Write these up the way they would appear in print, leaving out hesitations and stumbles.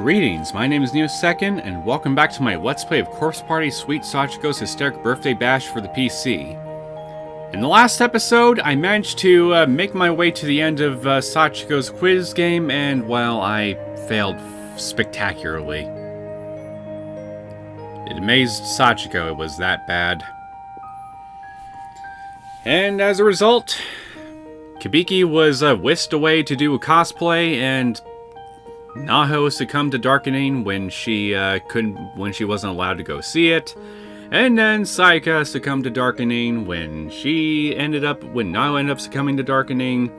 Greetings, my name is Neosekken, and welcome back to my Let's Play of Corpse Party Sweet Sachiko's Hysteric Birthday Bash for the PC. In the last episode, I managed to make my way to the end of Sachiko's quiz game, and, well, I failed spectacularly. It amazed Sachiko it was that bad. And as a result, Kabiki was whisked away to do a cosplay, and Naho succumbed to darkening when she wasn't allowed to go see it, and then Sayaka succumbed to darkening when Naho ended up succumbing to darkening,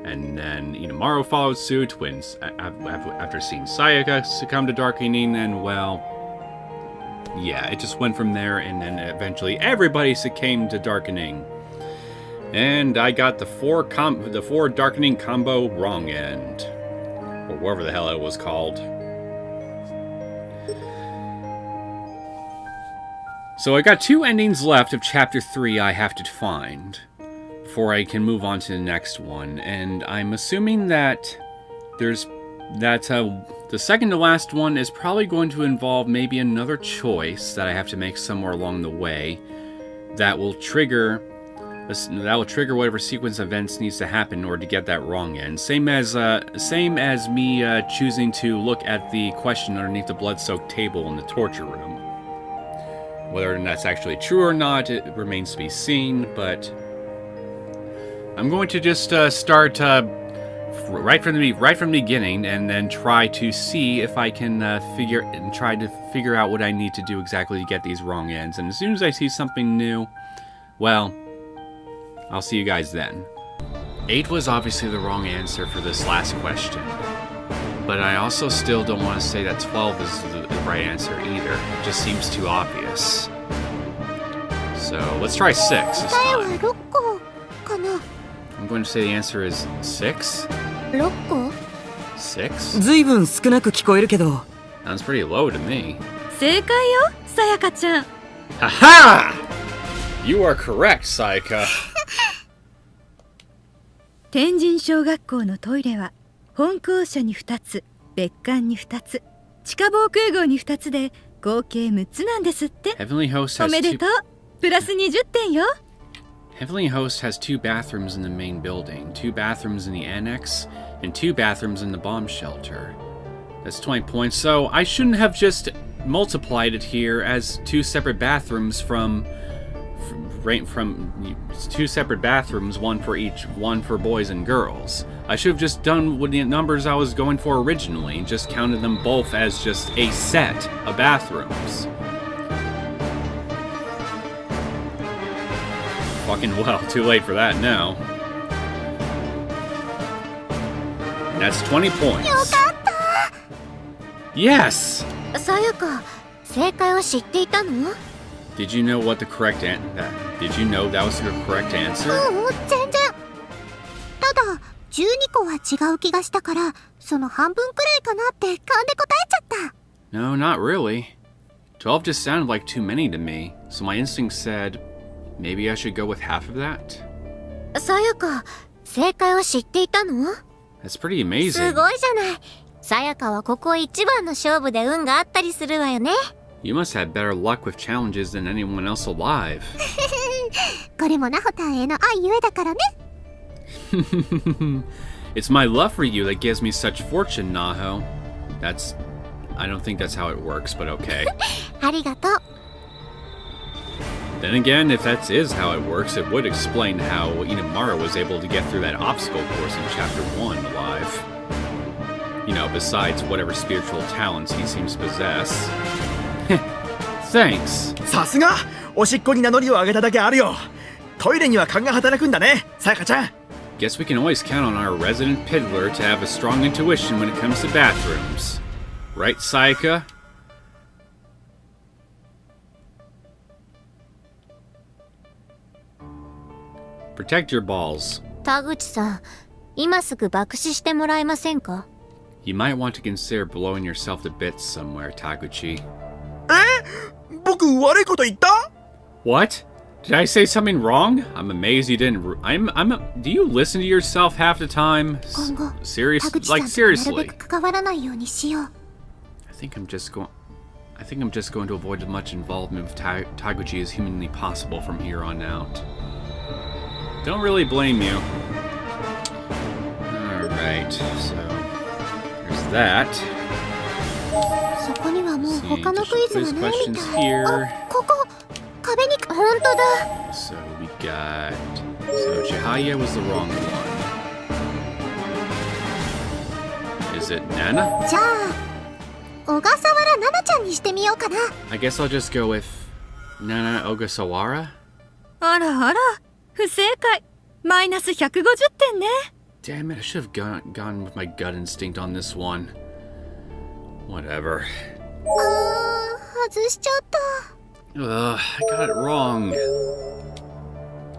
and then Inamaru followed suit after seeing Sayaka succumb to darkening, and well, yeah, it just went from there, and then eventually everybody succumbed to darkening, and I got the four darkening combo wrong end. Or whatever the hell it was called. So I got 2 endings left of Chapter 3 I have to find before I can move on to the next one, and I'm assuming that the second to last one is probably going to involve maybe another choice that I have to make somewhere along the way that will trigger whatever sequence of events needs to happen in order to get that wrong end. Same as me choosing to look at the question underneath the blood-soaked table in the torture room. Whether that's actually true or not, it remains to be seen, but I'm going to just start right from the beginning, and then try to see if I can figure out what I need to do exactly to get these wrong ends. And as soon as I see something new, well, I'll see you guys then. 8 was obviously the wrong answer for this last question, but I also still don't want to say that 12 is the right answer either. It just seems too obvious. So let's try 6 this time. I'm going to say the answer is 6? 6? ずいぶん少なく聞こえるけど。 Sounds pretty low to me. 正解よ、さやかちゃん。Haha! You are correct, Sayaka. 天神小学校のトイレは本校舎に2つ、別館に2つ、地下防空壕に2つで合計6つなんですって。Heavenly Host お has めでとう。プラス20点よ。Heavenly Host has 2 bathrooms in the main building, 2 bathrooms in the annex, and 2 bathrooms in the bomb shelter. That's 20 points, so I shouldn't have just multiplied it here as 2 separate bathrooms from 2 separate bathrooms, one for boys and girls. I should have just done with the numbers I was going for originally and just counted them both as just a set of bathrooms. Fucking well, too late for that now. And that's 20 points. Yes! さやか、正解を知っていたの？ Did you know what the correct Did you know that was the correct answer? 全然。ただ、12個は違う気がしたから、その半分くらいかなって勘で答えちゃった。 No, not really. 12 just sounded like too many to me, so my instinct said, maybe I should go with half of that? さやか、正解を知っていたの？ That's pretty amazing. すごいじゃない。さやかはここ一番の勝負で運があったりするわよね。You must have better luck with challenges than anyone else alive. これもナホタンへの愛ゆえだからね。It's my love for you that gives me such fortune, Naho. I don't think that's how it works, but okay. ありがとう。Then again, if that is how it works, it would explain how Inamaru was able to get through that obstacle course in Chapter 1 alive. Besides whatever spiritual talents he seems to possess. Thanks. さすがおしっこに名乗りを上げただけあるよ。トイレには勘が働くんだね、さやかちゃん。 Guess we can always count on our resident piddler to have a strong intuition when it comes to bathrooms. Right, Sayaka? Protect your balls. 田口さん、今すぐ爆死してもらえませんか？ You might want to consider blowing yourself to bits somewhere, Taguchi. 僕悪いこと言った？ What? Did I say something wrong? I'm amazed you didn't. Do you listen to yourself half the time? 今後、 Serious? 田口さん Like となるべ seriously? く関わらないようにしよう。think I'm just going to avoid as much involvement with Taiguchi as humanly possible from here on out. Don't really blame you. Alright, so there's that. そこにはもう See, 他のクイズが quiz ないみ questions たい。 here. あ、ここ壁に本当だ。 So we got... So Chihaya was the wrong one. Is it Nana? じゃあ小笠原奈々ちゃんにしてみようかな。 I guess I'll just go with Nana Ogasawara? あらあら、不正解。マイナス150点ね。Damn it, I should have gone with my gut instinct on this one. Whatever. 外しちゃった。 Ugh, I got it wrong.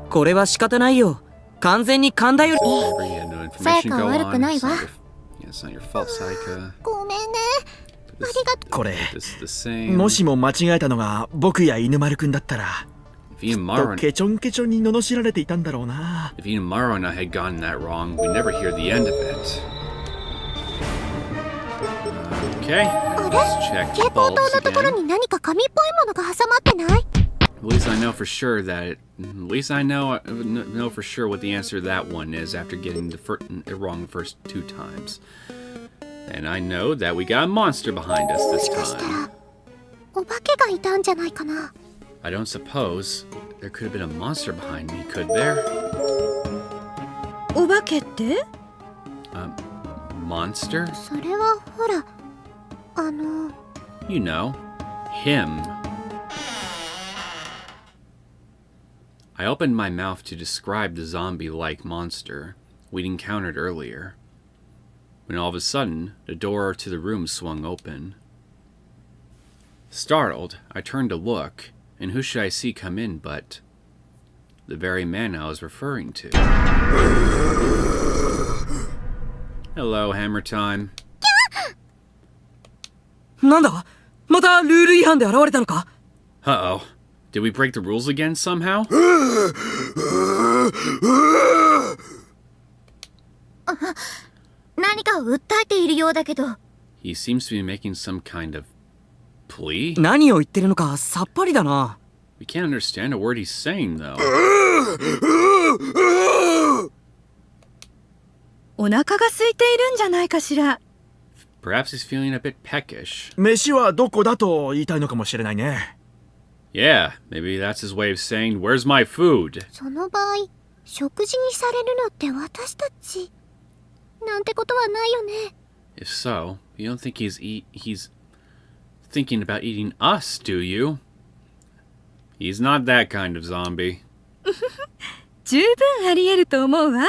これは仕方ないよ。完全に勘だよ。 Whatever, you had no さや information か go は悪く on. ない It's わ。 not your, yeah, it's not your fault, Saika. ごめんね。 This, ありがとこれ this is the same. もしも間違えたのが僕や犬丸くんだったら If きっ Inumaro とケチョンケチョンに罵られていたんだろうな。 If Inumaro and I had gotten that wrong, we'd never hear the end of it. Okay, あ let's check れ？蛍光 bulbs 灯のところ again. に何か紙っぽいものが挟まってない？ At least I know for sure that. At least I know for sure what the answer to that one is after getting it wrong the first 2 times. And I know that we got a monster behind us も this しかしたら time. お化けがいたんじゃないかな。 I don't suppose there could have been a monster behind me, could there? お化けって？ Monster? それはほらYou know, him. I opened my mouth to describe the zombie-like monster we'd encountered earlier, when all of a sudden, the door to the room swung open. Startled, I turned to look, and who should I see come in but the very man I was referring to. Hello, Hammer Time. なんだ？またルール違反で現れたのか？ Uh-oh. Did we break the rules again somehow? 何かを訴えているようだけど。 He seems to be making some kind of plea? 何を言ってるのかさっぱりだな。 We can't understand a word he's saying, though. お腹が空いているんじゃないかしら。 Perhaps he's feeling a bit peckish. 飯はどこだと言いたいのかもしれないね。 Yeah, maybe that's his way of saying, "Where's my food?" その場合、食事にされるのって私たちなんてことはないよね。 If so, you don't think he's thinking about eating us, do you? He's not that kind of zombie. 十分あり得ると思うわ。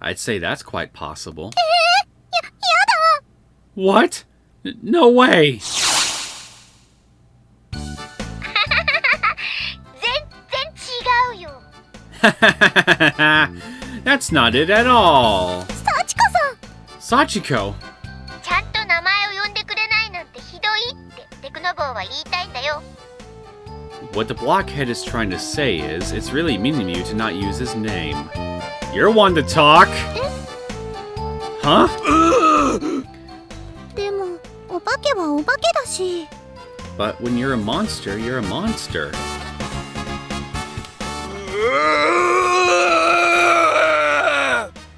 I'd say that's quite possible. やだ。 What? No way! 全然違うよ。 That's not it at all. 幸子さん。 Sachiko. ちゃんと名前を呼んでくれないなんてひどいってテクノボーは言いたいんだよ。 What the blockhead is trying to say is, it's really mean of you to not use his name. You're one to talk! Huh? でもお化けはお化けだし。 But when you're a monster, you're a monster.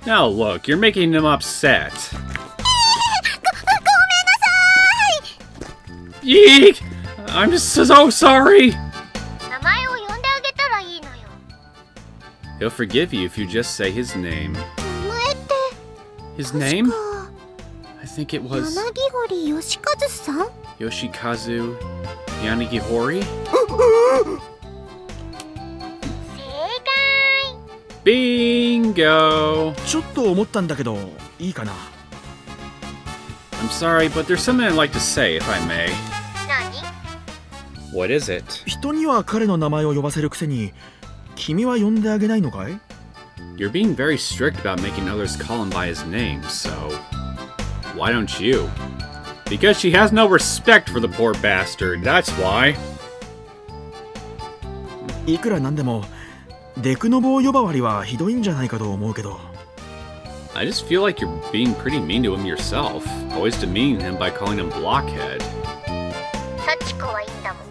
Now look, you're making him upset. ごめんなさい。 Eek! I'm so sorry! 名前を呼んであげたらいいのよ。 He'll forgive you if you just say his name. 名前って His name? 確か I think it was 柳堀義和さん。 Yoshikazu Yanagihori? 正解。 Bingo! ちょっと思ったんだけどいいかな。 I'm sorry, but there's something I'd like to say, if I may. 何？ What is it? 人には彼の名前を呼ばせるくせに君は呼んであげないのかい？ You're being very strict about making others call him by his name, so why don't you? Because she has no respect for the poor bastard, that's why. いくらなんでもデクノボー呼ばわりはひどいんじゃないかと思うけど。 I just feel like you're being pretty mean to him yourself. Always demeaning him by calling him blockhead. 幸子はいいんだもん。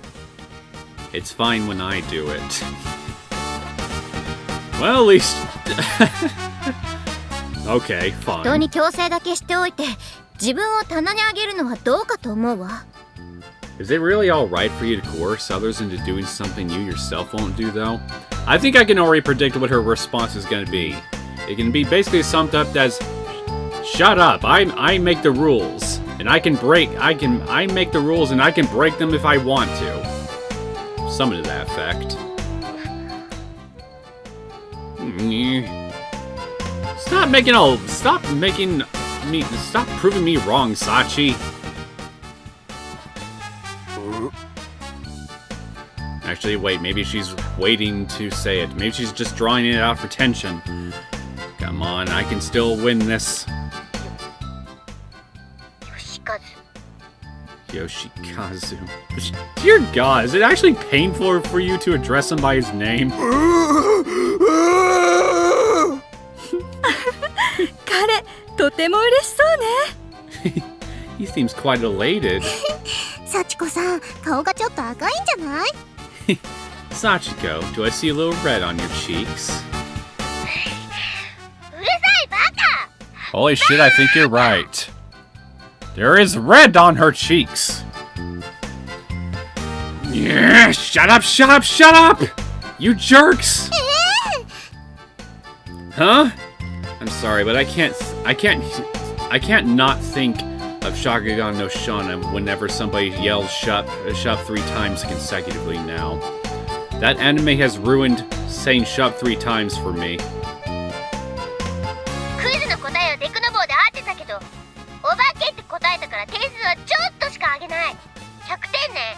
It's fine when I do it. Well, at least... Okay, 人 fine. に強制だけしておいて自分を棚に上げるのはどうかと思うわ。 Is it really alright for you to coerce others into doing something you yourself won't do, though? I think I can already predict what her response is going to be. It can be basically summed up as, "Shut up! I make the rules, and I make the rules, and I can break them if I want to." Something to that effect. Stop proving me wrong, Sachi. Actually, wait, maybe she's waiting to say it. Maybe she's just drawing it out for tension. Come on, I can still win this. Yoshikazu. Dear God, is it actually painful for you to address him by his name? 彼とても嬉しそうね。 He seems quite elated. 幸子さん、顔がちょっと赤いんじゃない？ Sachiko, do I see a little red on your cheeks? うるさいバカ！ Holy shit, I think you're right. There is red on her cheeks. Yeah, shut up, shut up, shut up! You jerks! Huh? I'm sorry, but I can't not think of Shakugan no Shana whenever somebody yells shut 3 times consecutively now. That anime has ruined saying shut 3 times for me. クイズの答えはデクノボーで合ってたけど、お化けって答えたから点数はちょっとしかあげない。100点ね。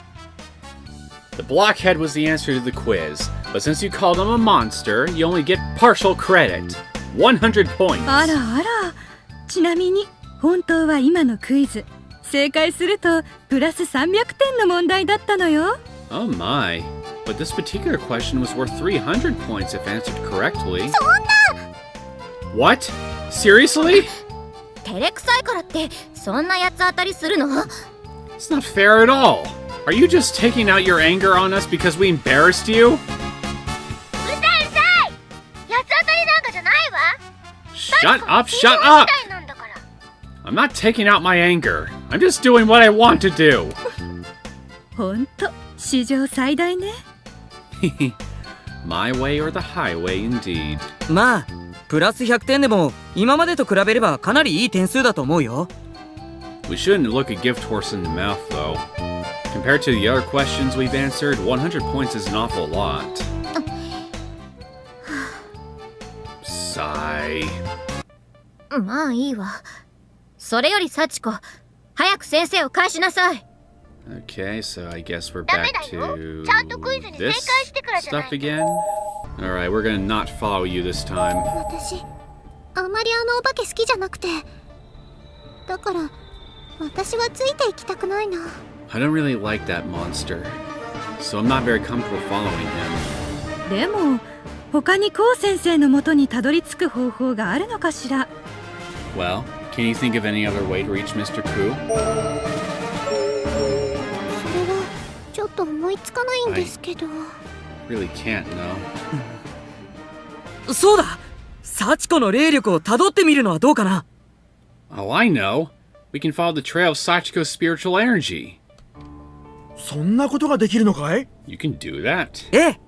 The blockhead was the answer to the quiz, but since you called him a monster, you only get partial credit. 100 points. あらあら。ちなみに本当は今のクイズ正解するとプラス300点の問題だったのよ。 Oh my. But this particular question was worth 300 points if answered correctly. そんな。 What? Seriously? 照れくさいからってそんなやつ当たりするの？ It's not fair at all. Are you just taking out your anger on us because we embarrassed you? うるさいうるさい！やつ当たりなんかじゃないわ。 Shut up, shut up! みたいなんだから。 I'm not taking out my anger. I'm just doing what I want to do. ほんと史上最大ね。My way or the highway indeed. まあプラス100点でも今までと比べればかなりいい点数だと思うよ。 We shouldn't look a gift horse in the mouth, though. Compared to the other questions we've answered, 100 points is an awful lot. Sigh. まあいいわ。それより幸子、早く先生を返しなさい。 Okay, so I guess we're ダメ back だよ。 to ちゃんとクイズに正解 this してからじゃない stuff again. Alright, we're gonna not follow you this time. 私、あまりあのお化け好きじゃなくて。だから、私はついていきたくないな。 I don't really like that monster, so I'm not very comfortable following him. でも他にコウ先生の元にたどり着く方法があるのかしら。 Well, can you think of any other way to reach Mr. Ku? それは、ちょっと思いつかないんですけど。 Really can't, no. そうだ幸子の霊力をたどってみるのはどうかな。 Oh, I know. We can follow the trail of Sachiko's spiritual energy. そんなことができるのかい？ You can do that. ええ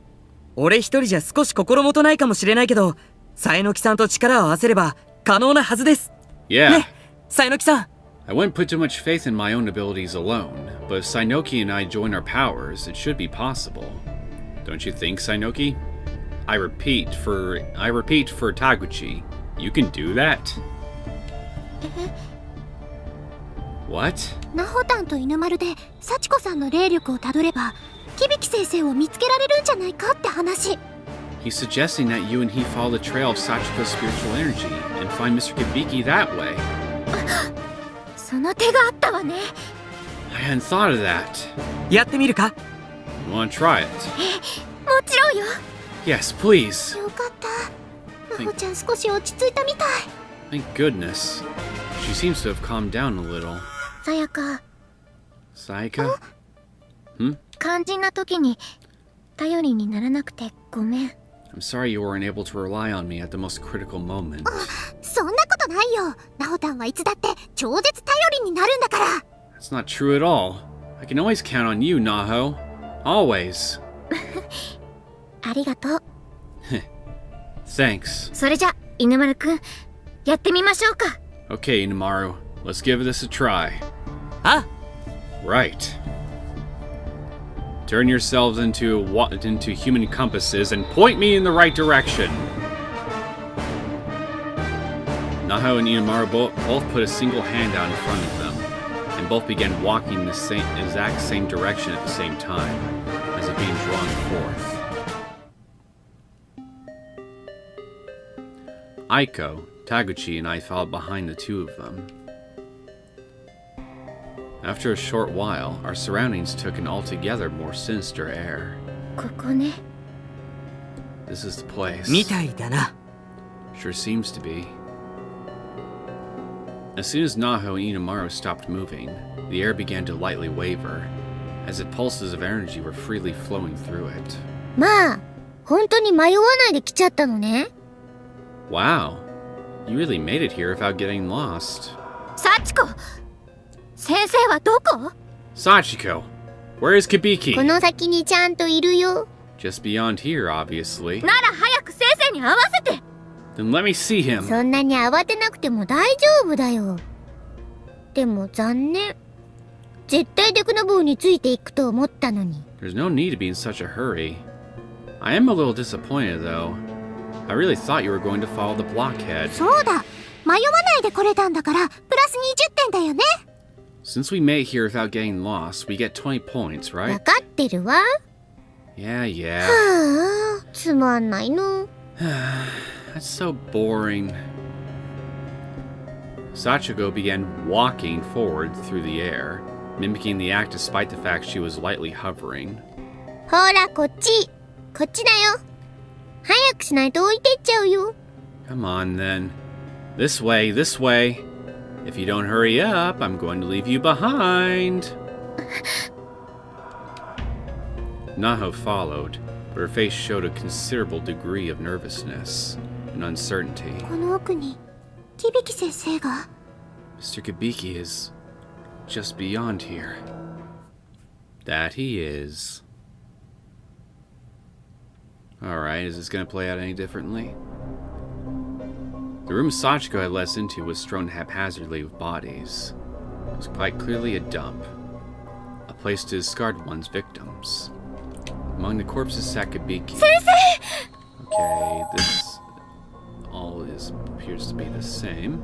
俺一人じゃ少し心もとないかもしれないけどサエノキさんと力を合わせれば可能なはずです。 Yeah. ねサエノキさん。 I wouldn't put too much faith in my own abilities alone, but if Sainoki and I join our powers, it should be possible. Don't you think, Sainoki? I repeat for Taguchi. You can do that? What? ナホタンと犬丸で幸子さんの霊力をたどれば響先生を見つけられるんじゃないかって話。 He's suggesting that you and he follow the trail of Sachiko's spiritual energy and find Mr. Kibiki that way. その手があったわね。 I hadn't thought of that. やってみるか。 You wanna try it? もちろんよ。 Yes, please. よかった。ナホちゃん少し落ち着いたみたい。Thank goodness. She seems to have calmed down a little. さやか、 Sayaka? 肝心な時に頼りにならなくてごめん。 I'm sorry you weren't able to rely on me at the most critical moment. そんなことないよ。ナオタンはいつだって超絶頼りになるんだから。 That's not true at all. I can always count on you, Naho. Always. ありがとう。 Thanks. それじゃ、犬丸くん、やってみましょうか。 Okay, Inamaru, let's give this a try. あ、 Right. Turn yourselves into human compasses and point me in the right direction. Naho and Inamaru both put a single hand out in front of them, and both began walking the exact same direction at the same time, as if being drawn forth. Aiko, Taguchi, and I followed behind the two of them. After a short while, our surroundings took an altogether more sinister air. ここね。 This is the place. みたいだな。 Sure seems to be. As soon as Naho and Inamaru stopped moving, the air began to lightly waver, as if pulses of energy were freely flowing through it. まあ、本当に迷わないで来ちゃったのね。 Wow, you really made it here without getting lost. 幸子、先生はどこ？ Sachiko, where is こ Kibiki? の先にちゃんといるよ。 Just beyond here, obviously. なら早く先生に会わせて。 Then let me see him. そんなに慌てなくても大丈夫だよ。でも残念。絶対デクノブーについていくと思ったのに。 There's no need to be in such a hurry. I am a little disappointed, though. I really thought you were going to follow the blockhead. そうだ。迷わないで来れたんだから、プラス20点だよね。 Since we made it here without getting lost, we get 20 points, わ right? かってるわ。 Yeah, yeah. はあ、つまんないの。 That's so boring. Sachiko began walking forward through the air, mimicking the act despite the fact she was lightly hovering. ほら、こっち。こっちだよ。早くしないと置いてっちゃうよ。 Come on, then. This way, this way. If you don't hurry up, I'm going to leave you behind. Naho followed, but her face showed a considerable degree of nervousness and uncertainty. この奥に、響先生が。 Mr. Kibiki is just beyond here. That he is. Alright, is this going to play out any differently? The room Sachiko had let us into was strewn haphazardly with bodies. It was quite clearly a dump. A place to discard one's victims. Among the corpses sat Kibiki. Okay, this all appears to be the same.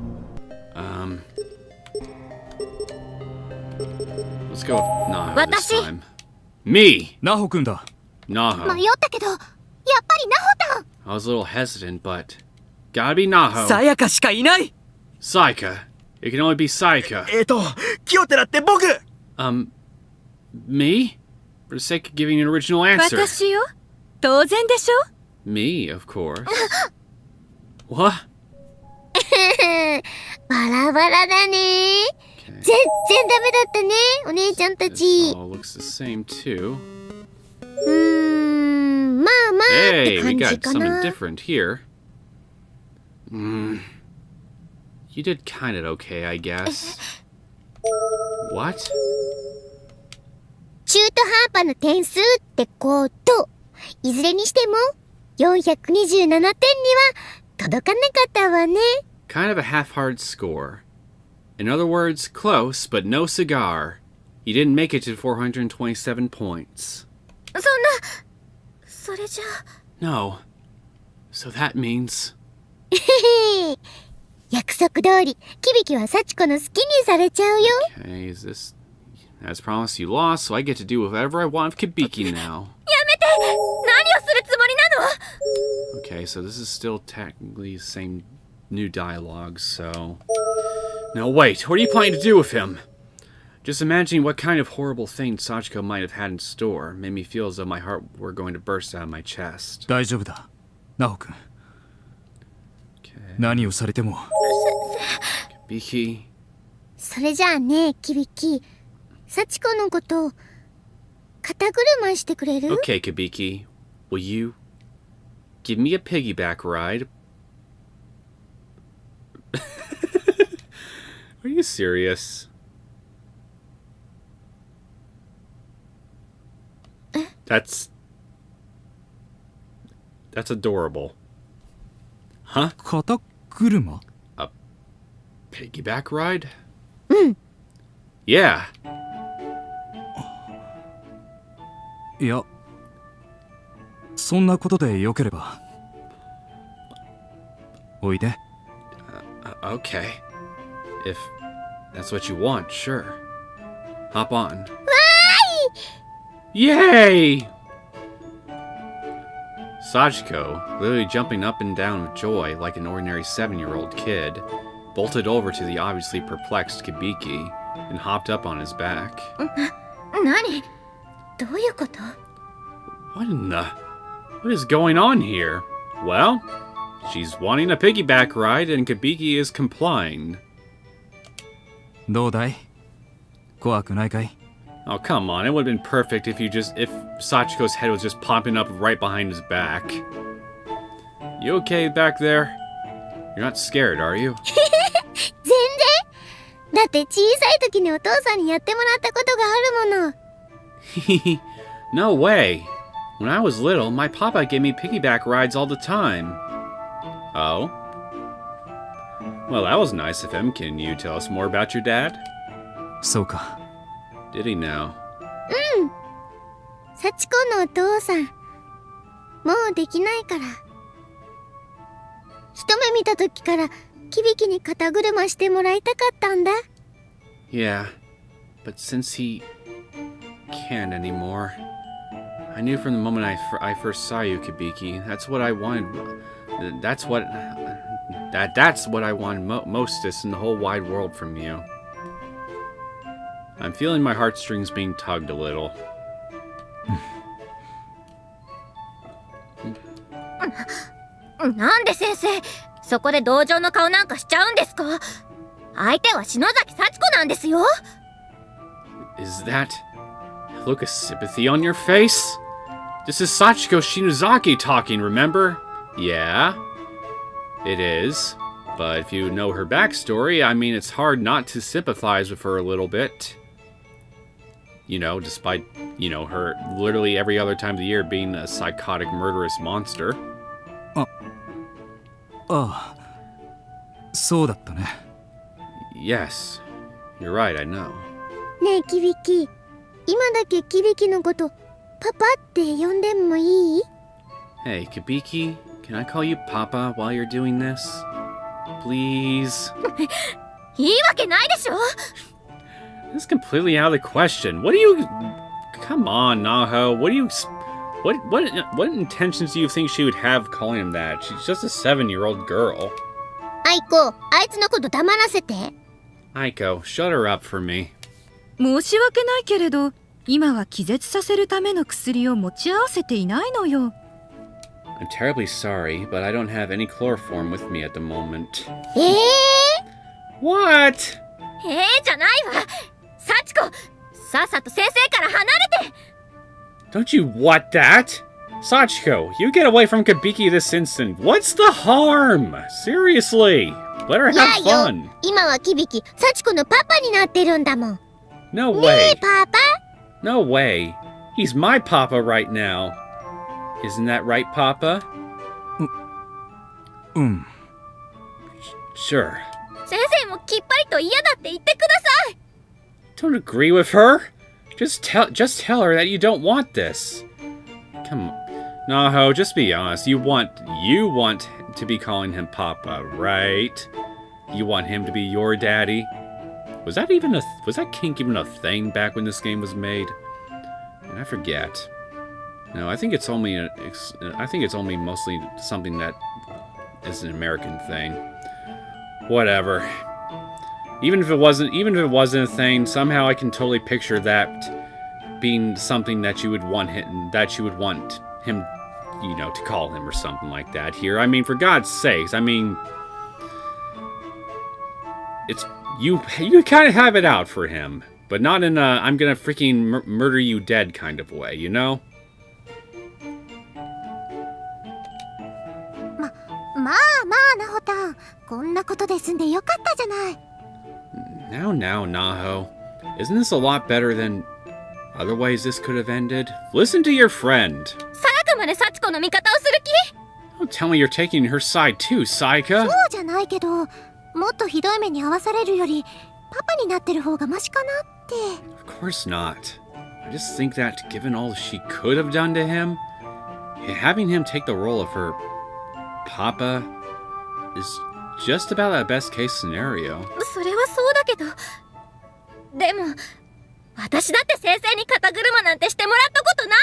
Let's go with Naho this Watashi. time. Me! ナホくんだ。 Naho. 迷ったけど、やっぱりナホタン。 I was a little hestant, but gotta be Naho. さやかしかいない。 Saika. It can only be Saika. キヨテラって僕 Me? For the sake of giving an original answer. 私よ。当然でしょ。 Me, of course. What? バラバラだね。 Okay. 全然ダメだったね、お姉ちゃんた This ち。 all looks the same too. まあまあって Hey, we 感じ got か something な。 different here. You did kind of okay, I guess. What? 中途半端な点数ってこと。いずれにしても427点には届かなかったわね。 Kind of a half-hearted score. In other words, close, but no cigar. You didn't make it to 427 points. そんな、それじゃあ。 No. So that means... 約束通り、キビキは幸子の好きにされちゃうよ。 Okay, is this... As promised, you lost, so I get to do whatever I want with Kibiki now. やめて！何をするつもりなの？ Okay, so this is still technically the same new dialogue, so... Now wait, what are you planning to do with him? Just imagining what kind of horrible thing Sachiko might have had in store made me feel as though my heart were going to burst out of my chest. 大丈夫だ。ナホくん。何をされても。Kibiki. それじゃあね、キビキ。幸子のことを肩車してくれる？ Okay, Kibiki. Will you give me a piggyback ride? Are you serious? That's adorable. Huh? 肩車 Piggyback ride? うん。 Yeah. いや、そんなことでよければ。おいで。Okay. If that's what you want, sure. Hop on. Yay! Sachiko, literally jumping up and down with joy like an ordinary 7-year-old kid, bolted over to the obviously perplexed Kibiki and hopped up on his back. 何？どういうこと？ What in the... What is going on here? Well, she's wanting a piggyback ride and Kibiki is complying. どうだい？怖くないかい？ Oh, come on. It would have been perfect if Sachiko's head was just popping up right behind his back. You okay back there? You're not scared, are you? 全然。だって小さい時にお父さんにやってもらったことがあるもの。No way. When I was little, my papa gave me piggyback rides all the time. Oh? Well, that was nice of him. Can you tell us more about your dad? そうか。 Did he now? 幸子のお父さん、もうできないから。一目見た時からキビキに肩車してもらいたかったんだ。 Yeah, but since he can't anymore, I knew from the moment I first saw you, Kibiki. That's what I wanted. That's what I wanted mostest in the whole wide world from you. I'm feeling my heartstrings being tugged a little. なんで先生、そこで同情の顔なんかしちゃうんですか？相手は篠崎幸子なんですよ。 Is that a look of sympathy on your face? This is Sachiko Shinozaki talking, remember? Yeah, it is. But if you know her backstory, I mean, it's hard not to sympathize with her a little bit. You know, despite, you know, her literally every other time of the year being a psychotic, murderous monster. ああ、そうだったね。 Yes, you're right, I know. ねえキビキ、今だけキビキのことパパって呼んでもいい？ Hey, Kibiki, can I call you Papa while you're doing this? Please? いいわけないでしょ。 This is completely out of the question. What do you... Come on, Naho. What do you... What intentions do you think she would have calling him that? She's just a 7-year-old girl. アイコ、あいつのこと黙らせて。 Aiko, shut her up for me. 申し訳ないけれど、今は気絶させるための薬を持ち合わせていないのよ。I'm terribly sorry, but I don't have any chloroform with me at the moment. What? じゃないわ。幸子、さっさと先生から離れて。 Don't you want that? Sachiko, you get away from Kibiki this instant. What's the harm? Seriously, let her いや have よ、 fun. 今はキビキ、幸子のパパになってるんだもん。 No ね way. えパパ。 No way. He's my papa right now. Isn't that right, Papa? うん。 Sure. 先生もきっぱりと嫌だって言ってください。 Don't agree with her? Just tell her that you don't want this. Come on. Naho, just be honest. You want to be calling him Papa, right? You want him to be your daddy? Was that kink even a thing back when this game was made? And I forget. No, I think it's only mostly something that is an American thing. Whatever. Even if it wasn't a thing, somehow I can totally picture that being something that you would want him, you know, to call him or something like that here. I mean, for God's sakes, I mean, it's you kind of have it out for him, but not in a I'm gonna freaking murder you dead kind of way, you know? まあまあなほたん、こんなことで済んでよかったじゃない。 Now, Naho. Isn't this a lot better than other ways this could have ended? Listen to your friend. さやかまで幸子の味方をする気？ Don't tell me you're taking her side too, Saika. そうじゃないけど、もっとひどい目に遭わされるよりパパになってる方がマシかなって。 Of course not. I just think that given all she could have done to him, having him take the role of her papa is just about that best case scenario. それはそうだけど、でも私だって先生に肩車なんてしてもらったことない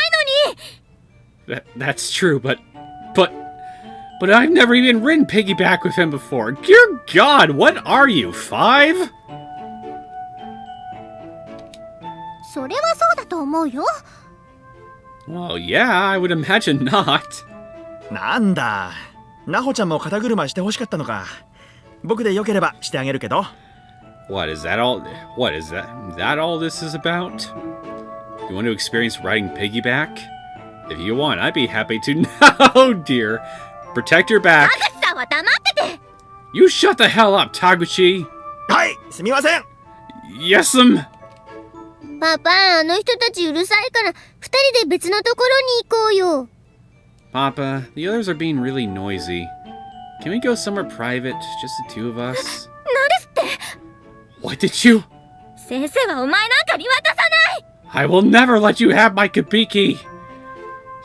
のに。 That's true, but I've never even ridden piggyback with him before. Dear God, what are you, 5? それはそうだと思うよ。 Well, yeah, I would imagine not. なんだ、なほちゃんも肩車してほしかったのか。僕でよければしてあげるけど。 What is that all? What is that? Is that all this is about? You want to experience riding piggyback? If you want, I'd be happy to. Oh dear. Protect your back. 田口さんは黙ってて。 You shut the hell up, Taguchi. はい、すみません。 Yes'm. パパ、あの人たちうるさいから二人で別のところに行こうよ。 Papa, the others are being really noisy. Can we go somewhere private? Just the two of us? 何ですって？ What did you? 先生はお前なんかに渡さない。 I will never let you have my Kabiki.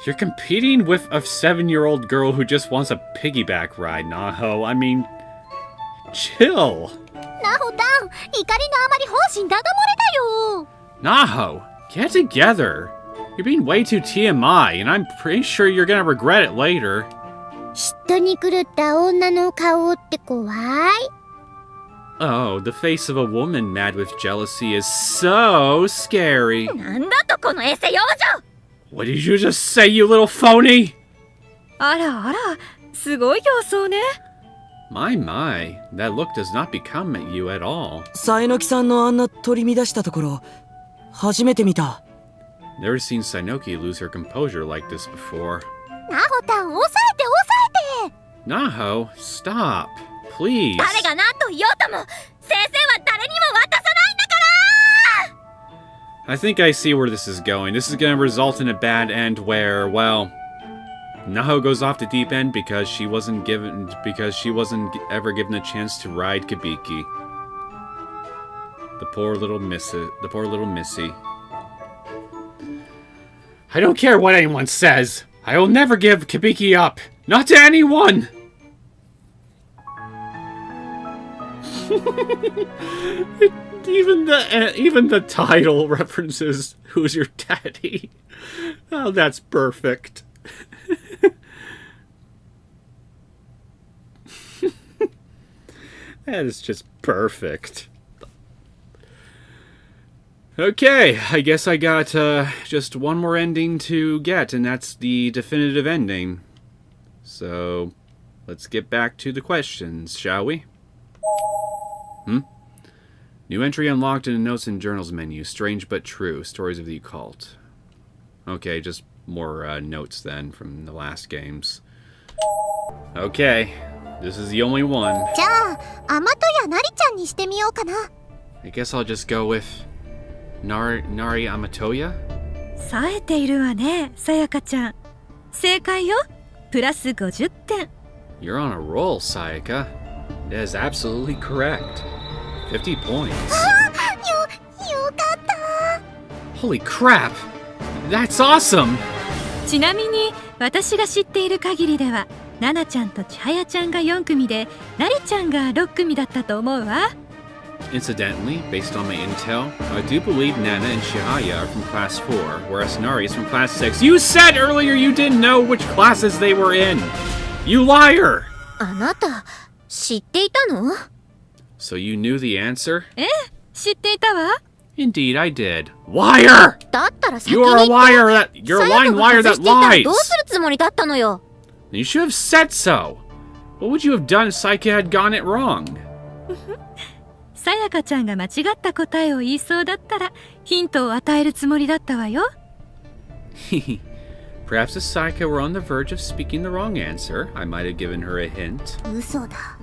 You're competing with a 7-year-old girl who just wants a piggyback ride, Naho. I mean, chill. なほたん、怒りのあまり本心ダダ漏れだよ。 Naho, get together. You're being way too TMI, and I'm pretty sure you're gonna regret it later. 嫉妬に狂った女の顔って怖い。 Oh, the face of a woman mad with jealousy is so scary. なんだとこのエセ幼女。 What did you just say, you little phony? あらあら、すごい様相ね。 My, that look does not become you at all. さえのきさんのあんな取り乱したところ、初めて見た。 Never seen Sainoki lose her composure like this before. なほたん、抑えて抑えて。 Naho, stop, please. 誰が何と言おうとも、先生は誰にも渡さないんだから。 I think I see where this is going. This is going to result in a bad end where, well, Naho goes off the deep end because she wasn't ever given a chance to ride Kabiki. The poor little Missy. I don't care what anyone says. I will never give Kabiki up. Not to anyone. Even the title references who's your daddy. Oh, that's perfect. That is just perfect. Okay, I guess I got just one more ending to get, and that's the definitive ending. So, let's get back to the questions, shall we? New entry unlocked in the Notes and Journals menu. Strange but true. Stories of the occult. Okay, just more notes then from the last games. Okay, this is the only one. じゃあ、アマトやナリちゃんにしてみようかな。 I guess I'll just go with Nari Amatoya? 冴えているわね、さやかちゃん。正解よ。プラス50点。 You're on a roll, Sayaka. That is absolutely correct. 50 points. よかった。 Holy crap! That's awesome! ちなみに私が知っている限りでは、ナナちゃんと千早ちゃんが4組で、ナリちゃんが6組だったと思うわ。 Incidentally, based on my intel, I do believe Nana and Chihaya are from Class 4, whereas Nari is from Class 6. You said earlier you didn't know which classes they were in! You liar! あなた、知っていたの？ So you knew the answer? 知っていたわ。 Indeed, I did. Liar! だったら先に You 言 are って。 a liar that you're a lying liar that さやかが外していたら lies! どうするつもりだったのよ。 You should have said so! What would you have done if Saika had gotten it wrong? さやかちゃんが間違った答えを言いそうだったらヒントを与えるつもりだったわよ。Perhaps if Sayaka were on the verge of speaking the wrong answer, I might have given her a hint. 嘘だ。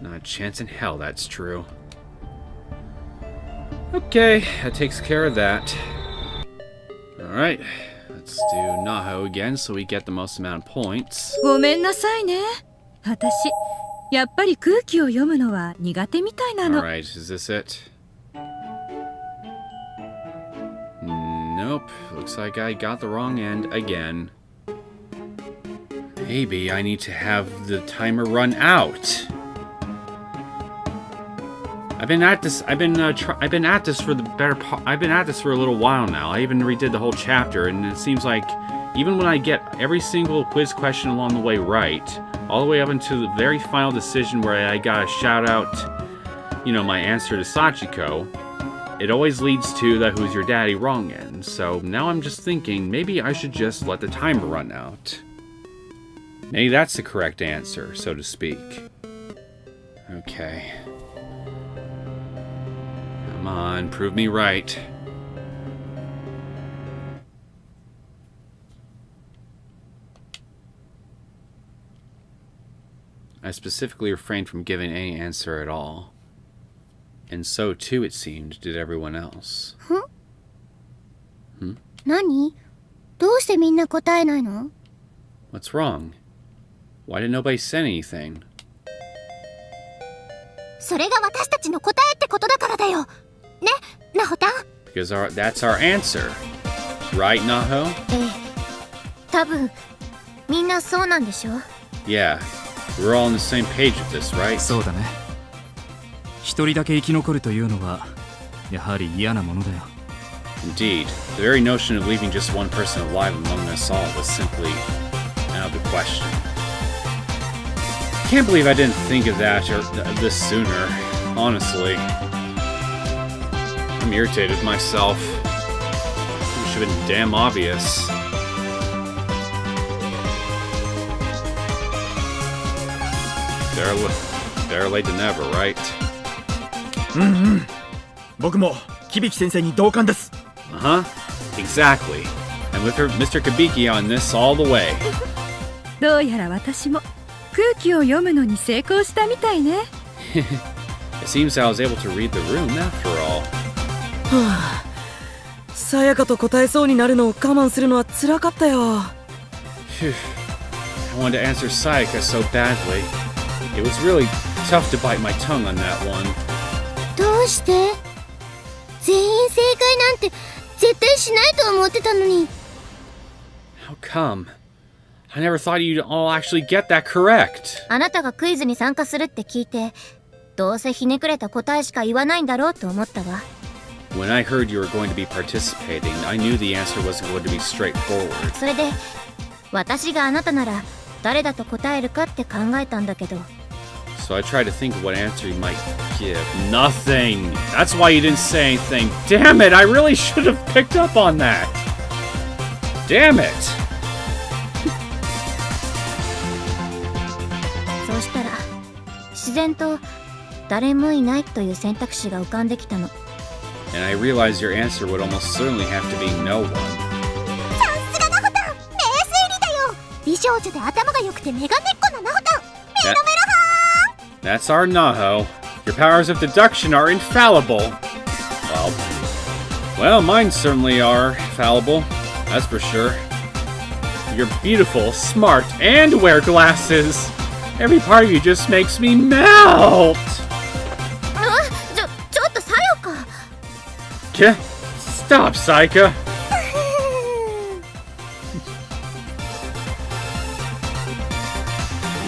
Not a chance in hell that's true. Okay, that takes care of that. Alright, let's do Naho again so we get the most amount of points. ごめんなさいね。私やっぱり空気を読むのは苦手みたいなの。 Alright, is this it? Nope, looks like I got the wrong end again. Maybe I need to have the timer run out. I've been at this for the better part. I've been at this for a little while now. I even redid the whole chapter, and it seems like even when I get every single quiz question along the way right, all the way up until the very final decision where I gotta shout out, my answer to Sachiko, it always leads to the "Who's your daddy?" wrong end. So now I'm just thinking maybe I should just let the timer run out. Maybe that's the correct answer, so to speak. Okay. Come on, prove me right. I specifically refrained from giving any answer at all. And so too, it seemed, did everyone else. 何？どうしてみんな答えないの？ What's wrong? Why did nobody say anything? それが私たちの答えってことだからだよ。ね、ナホタン。 Because that's our answer. Right, Naho? 多分みんなそうなんでしょ？ Yeah. We're all on the same page with this, right? そうだね。一人だけ生き残るというのはやはり嫌なものだよ。 Indeed. The very notion of leaving just one person alive among us all was simply out of the question. Can't believe I didn't think of that this sooner, honestly. I'm irritated with myself. It should have been damn obvious. Better late than never, right? 僕も響先生に同感です。 Uh-huh. Exactly. And with Mr. Kabiki on this all the way. どうやら私も空気を読むのに成功したみたいね。It seems I was able to read the room after all. さやかと答えそうになるのを我慢するのは辛かったよ。 Phew. I wanted to answer Sayaka so badly. It was really tough to bite my tongue on that one. どうして？全員正解なんて絶対しないと思ってたのに。 How come? I never thought you'd all actually get that correct. あなたがクイズに参加するって聞いて、どうせひねくれた答えしか言わないんだろうと思ったわ。 When I heard you were going to be participating, I knew the answer wasn't going to be straightforward. それで、私があなたなら誰だと答えるかって考えたんだけど。 So I tried to think of what answer you might give. Nothing! That's why you didn't say anything. Damn it! I really should have picked up on that! Damn it! そうしたら、自然と誰もいないという選択肢が浮かんできたの。 And I realized your answer would almost certainly have to be no one. さすがナホタン、名推理だよ。美少女で頭が良くてメガネっ子なナホタン。メロメロはー。 That's our Naho. Your powers of deduction are infallible. Well, mine certainly are fallible. That's for sure. You're beautiful, smart, and wear glasses. Every part of you just makes me melt. ちょっとさよか。Stop, Sayaka.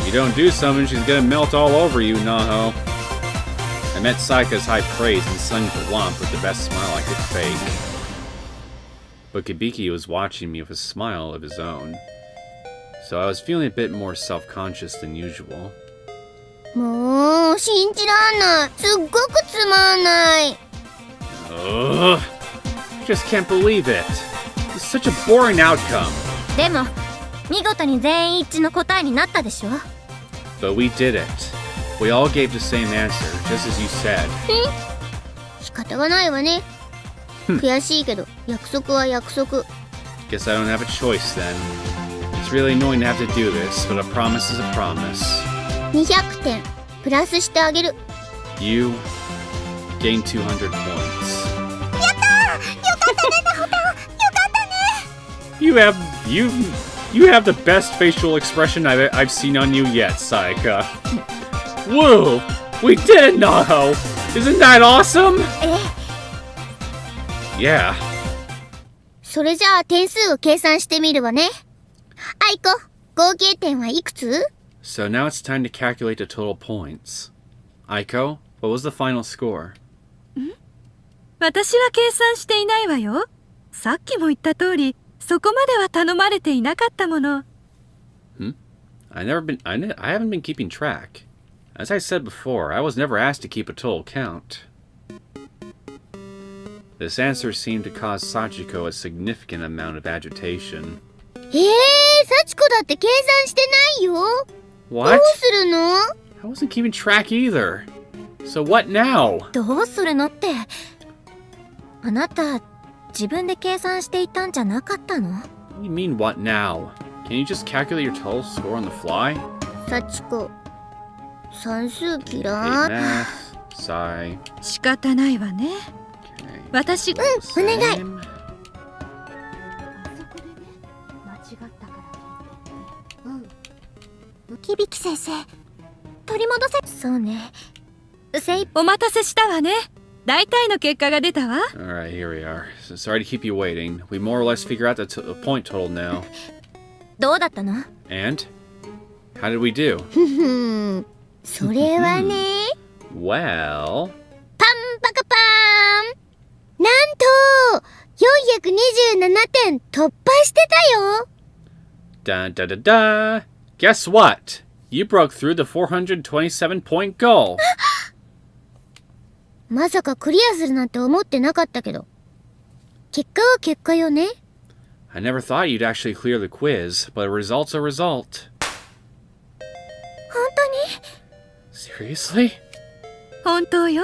If you don't do something, she's gonna melt all over you, Naho. I met Sayaka's high praise and sung the womp with the best smile I could fake. But Kabiki was watching me with a smile of his own. So I was feeling a bit more self-conscious than usual. もう信じらんない。すっごくつまんない。 Ugh. I just can't believe it. It's such a boring outcome. でも見事に全員一致の答えになったでしょ。 But we did it. We all gave the same answer, just as you said. 仕方がないわね。悔しいけど、約束は約束。Guess I don't have a choice then. It's really annoying to have to do this, but a promise is a promise. 200点、プラスしてあげる。You gain 200 points. よかったね、ナホタン。よかったね。You have the best facial expression I've seen on you yet, Sayaka. Whoa! We did it, Naho! Isn't that awesome? Yeah. それじゃあ点数を計算してみるわね。アイコ、合計点はいくつ？ So now it's time to calculate the total points. Aiko, what was the final score? 私は計算していないわよ。さっきも言った通り、そこまでは頼まれていなかったもの。I haven't been keeping track. As I said before, I was never asked to keep a total count. This answer seemed to cause Sachiko a significant amount of agitation. 幸子だって計算してないよ。What? どうするの？ I wasn't keeping track either. So what now? どうするのって。あなた、自分で計算していたんじゃなかったの？ What do you mean, what now? Can you just calculate your total score on the fly? 幸子、算数 Hate 嫌い。 math, sigh. 仕方ないわね。 Okay. 私、お願い。 Same. 響先生、取り戻せ。そうね。お待たせしたわね。大体の結果が出たわ。Alright, here we are. So sorry to keep you waiting. We more or less figure out the point total now. どうだったの？ And? How did we do? それはね、 Well... パンパカパーン。なんと、427点突破してたよ。 Da da da da! Guess what? You broke through the 427-point goal. まさかクリアするなんて思ってなかったけど。結果は結果よね。I never thought you'd actually clear the quiz, but a result's a result. 本当に？ Seriously? 本当よ。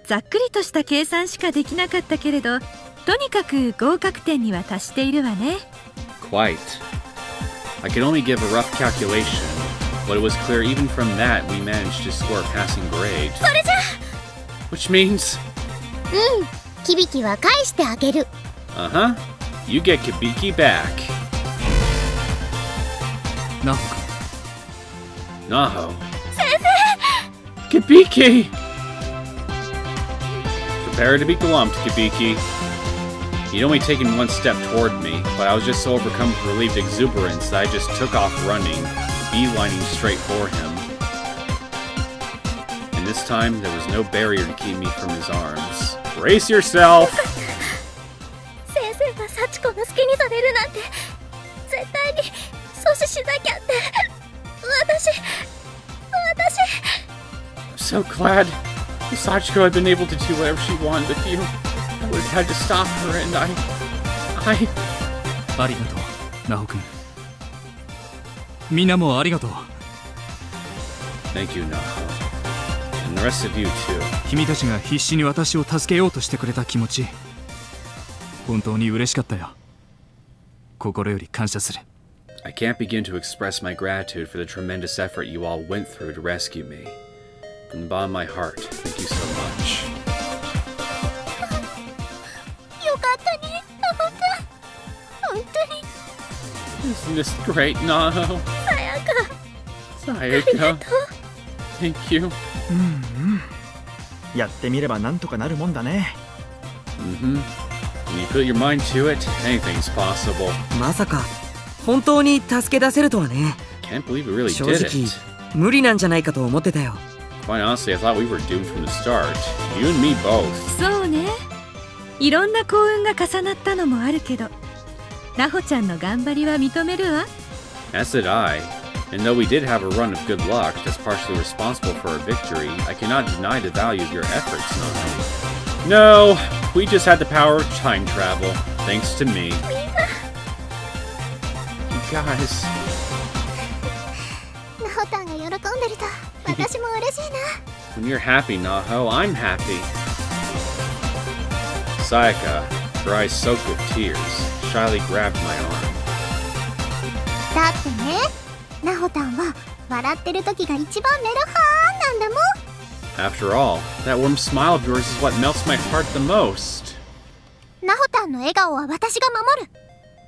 ざっくりとした計算しかできなかったけれど、とにかく合格点には達しているわね。Quite. I could only give a rough calculation, but it was clear even from that we managed to score a passing grade. それじゃ Which means... キビキは返してあげる。Uh-huh. You get Kibiki back. ナホ君、 Naho. Kibiki! Prepare to be glumped, Kibiki. He'd only taken one step toward me, but I was just so overcome with relieved exuberance that I just took off running, beelining straight for him. And this time, there was no barrier to keep me from his arms. Brace yourself! 先生が幸子の好きにされるなんて、絶対に阻止しなきゃって。私。 I'm so glad. If Sachiko had been able to do whatever she wanted with you, I would have had to stop her, and I... ありがとう、ナホ君。みんなもありがとう。 Thank you, Naho. And the rest of you, too. 君たちが必死に私を助けようとしてくれた気持ち、本当に嬉しかったよ。心より感謝する。 I can't begin to express my gratitude for the tremendous effort you all went through to rescue me. From the bottom of my heart, thank you so much. よかったね、ナホ君。本当に。 Isn't this great, Naho? さやか。 Sayaka. Thank you. やってみればなんとかなるもんだね。 Mm-hmm. When you put your mind to it, anything's possible. まさか本当に助け出せるとはね。 Can't believe we really 正 did 直 it. 無理なんじゃないかと思ってたよ。 Quite honestly, I thought we were doomed from the start. You and me both. そうね。いろんな幸運が重なったのもあるけど、ナホちゃんの頑張りは認めるわ。 As did I. And though we did have a run of good luck that's partially responsible for our victory, I cannot deny the value of your efforts, Naho. No, we just had the power of time travel, thanks to me. You guys. ナホタンが喜んでると私も嬉しいな。 When you're happy, Naho, I'm happy. Sayaka, her eyes soaked with tears, shyly grabbed my arm. だってね、なほたんは笑ってる時が一番メルハーなんだもん。 After all, that warm smile of yours is what melts my heart the most. なほたんの笑顔は私が守る。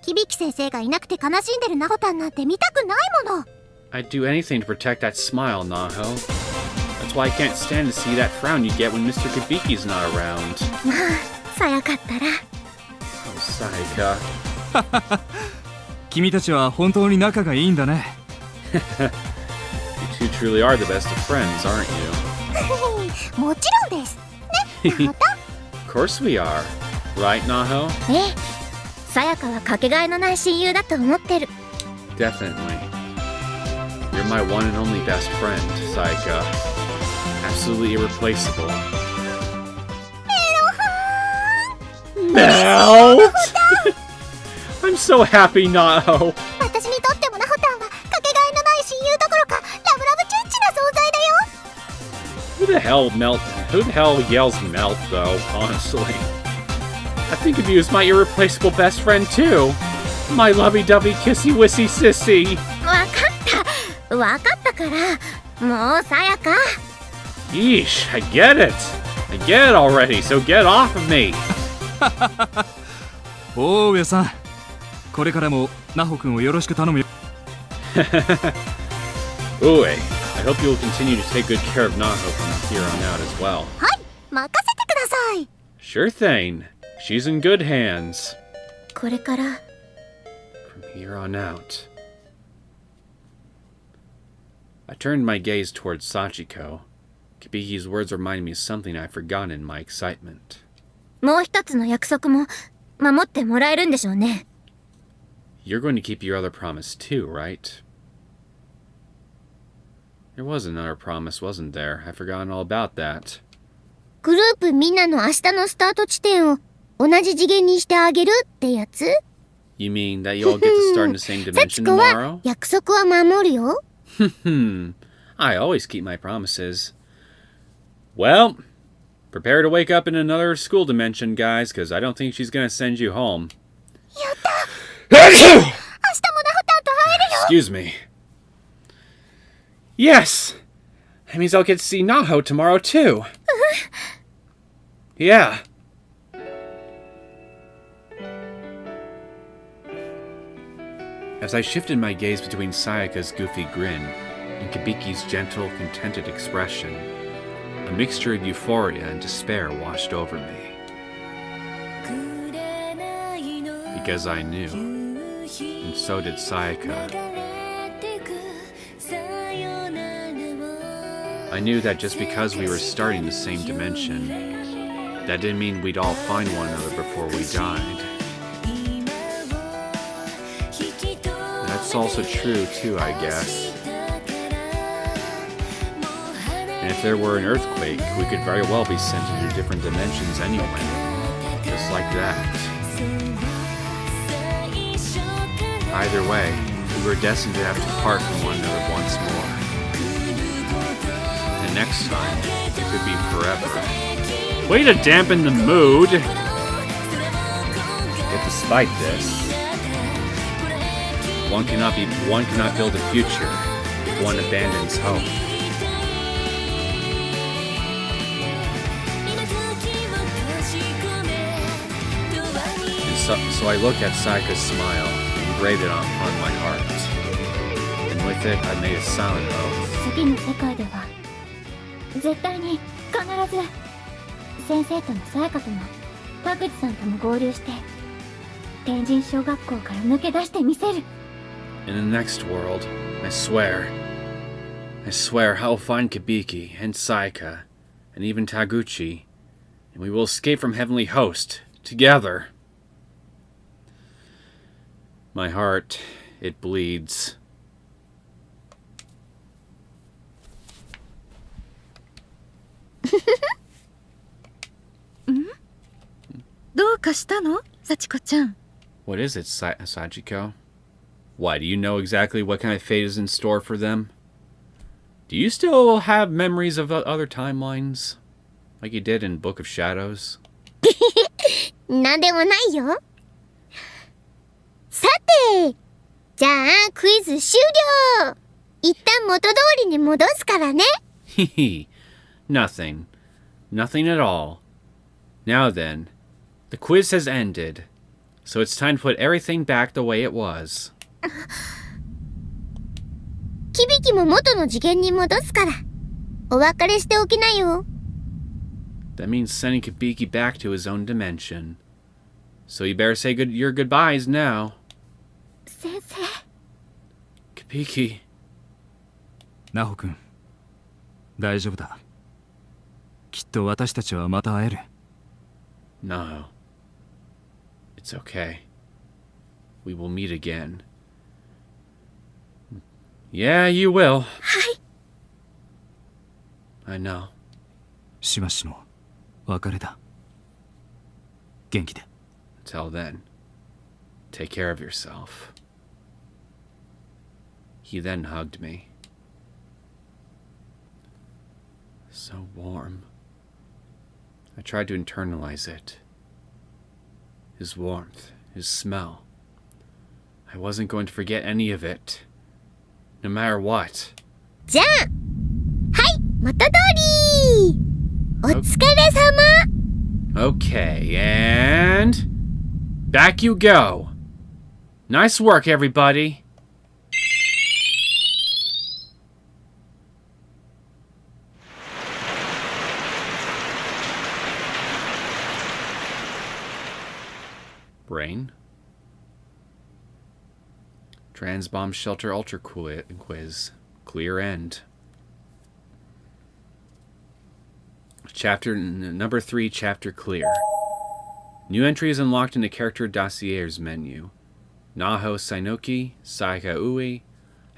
響先生がいなくて悲しんでるなほたんなんて見たくないもの。 I'd do anything to protect that smile, Naho. That's why I can't stand to see that frown you get when Mr. Kabiki's not around. まあ、さやかったら。 Oh, Sayaka. 君たちは本当に仲がいいんだね。 You two truly are the best of friends, aren't you? もちろんです。ね、なほたん。 Of course we are. Right, Naho? ええ、さやかはかけがえのない親友だと思ってる。 Definitely. You're my one and only best friend, Sayaka. Absolutely irreplaceable. Melt! I'm so happy, Naho. 私にとってもなほたんはかけがえのない親友どころかラブラブチュッチな存在だよ。 Who the hell yells melt, though, honestly? I think of you as my irreplaceable best friend, too. My lovey-dovey kissy-wissy sissy. わかったから、もうさやか。 Yeesh, I get it. I get it already, so get off of me. 大上さん、これからもナホ君をよろしく頼むよ。 Ue, I hope you will continue to take good care of Naho from here on out as well. はい、任せてください。 Sure thing. She's in good hands. これから。 From here on out. I turned my gaze towards Sachiko. Kibiki's words reminded me of something I'd forgotten in my excitement. もう一つの約束も守ってもらえるんでしょうね。 You're going to keep your other promise too, right? There was another promise, wasn't there? I've forgotten all about that. グループみんなの明日のスタート地点を同じ次元にしてあげるってやつ？ You mean that you all get to start in the same サ dimension チコは tomorrow? 約束は守るよ。 I always keep my promises. Well, prepare to wake up in another school dimension, guys, because I don't think she's going to send you home. やった。明日もなほたんと会えるよ。 Excuse me. Yes! That means I'll get to see Naho tomorrow, too. Yeah. As I shifted my gaze between Sayaka's goofy grin and Kibiki's gentle, contented expression, a mixture of euphoria and despair washed over me. Because I knew, and so did Sayaka. I knew that just because we were starting the same dimension, that didn't mean we'd all find one another before we died. That's also true, too, I guess. And if there were an earthquake, we could very well be sent into different dimensions anyway. Just like that. Either way, we were destined to have to part from one another once more. And next time, it could be forever. Way to dampen the mood! Yet despite this, one cannot build a future if one abandons hope. And so I looked at Sayaka's smile and engraved it upon my heart. And with it, I made a silent oath. 次の世界では絶対に必ず先生ともさやかとも田口さんとも合流して天神小学校から抜け出してみせる。 In the next world, I swear I will find Kibiki and Sayaka and even Taguchi, and we will escape from Heavenly Host together. My heart, it bleeds. どうかしたの幸子ちゃん。 What is it, Sachiko? Why, do you know exactly what kind of fate is in store for them? Do Do you still have memories of other timelines? Like you did in Book of Shadows? なんでもないよ。さて、じゃあクイズ終了。一旦元通りに戻すからね。Hehe. Nothing. Nothing at all. Now then, the quiz has ended, so it's time to put everything back the way it was. キビキも元の次元に戻すから。お別れしておきなよ。That means sending Kabiki back to his own dimension. So you better say your goodbyes now. 先生。 Kabiki. ナホ君、大丈夫だ。きっと私たちはまた会える。No. It's okay. We will meet again. Yeah, you will. はい。I know. しばしの別れだ。元気で。Until then, take care of yourself. He then hugged me. So warm. I tried to internalize it. His warmth, his smell. I wasn't going to forget any of it. No matter what. じゃあ、はい、元通り。お疲れ様。Okay, and back you go. Nice work, everybody. Brain. Transbomb Shelter Ultra Quiz. Clear end. Chapter number 3, chapter clear. New entries unlocked in the character dossiers menu. Naho Sainoki, Saika Ue,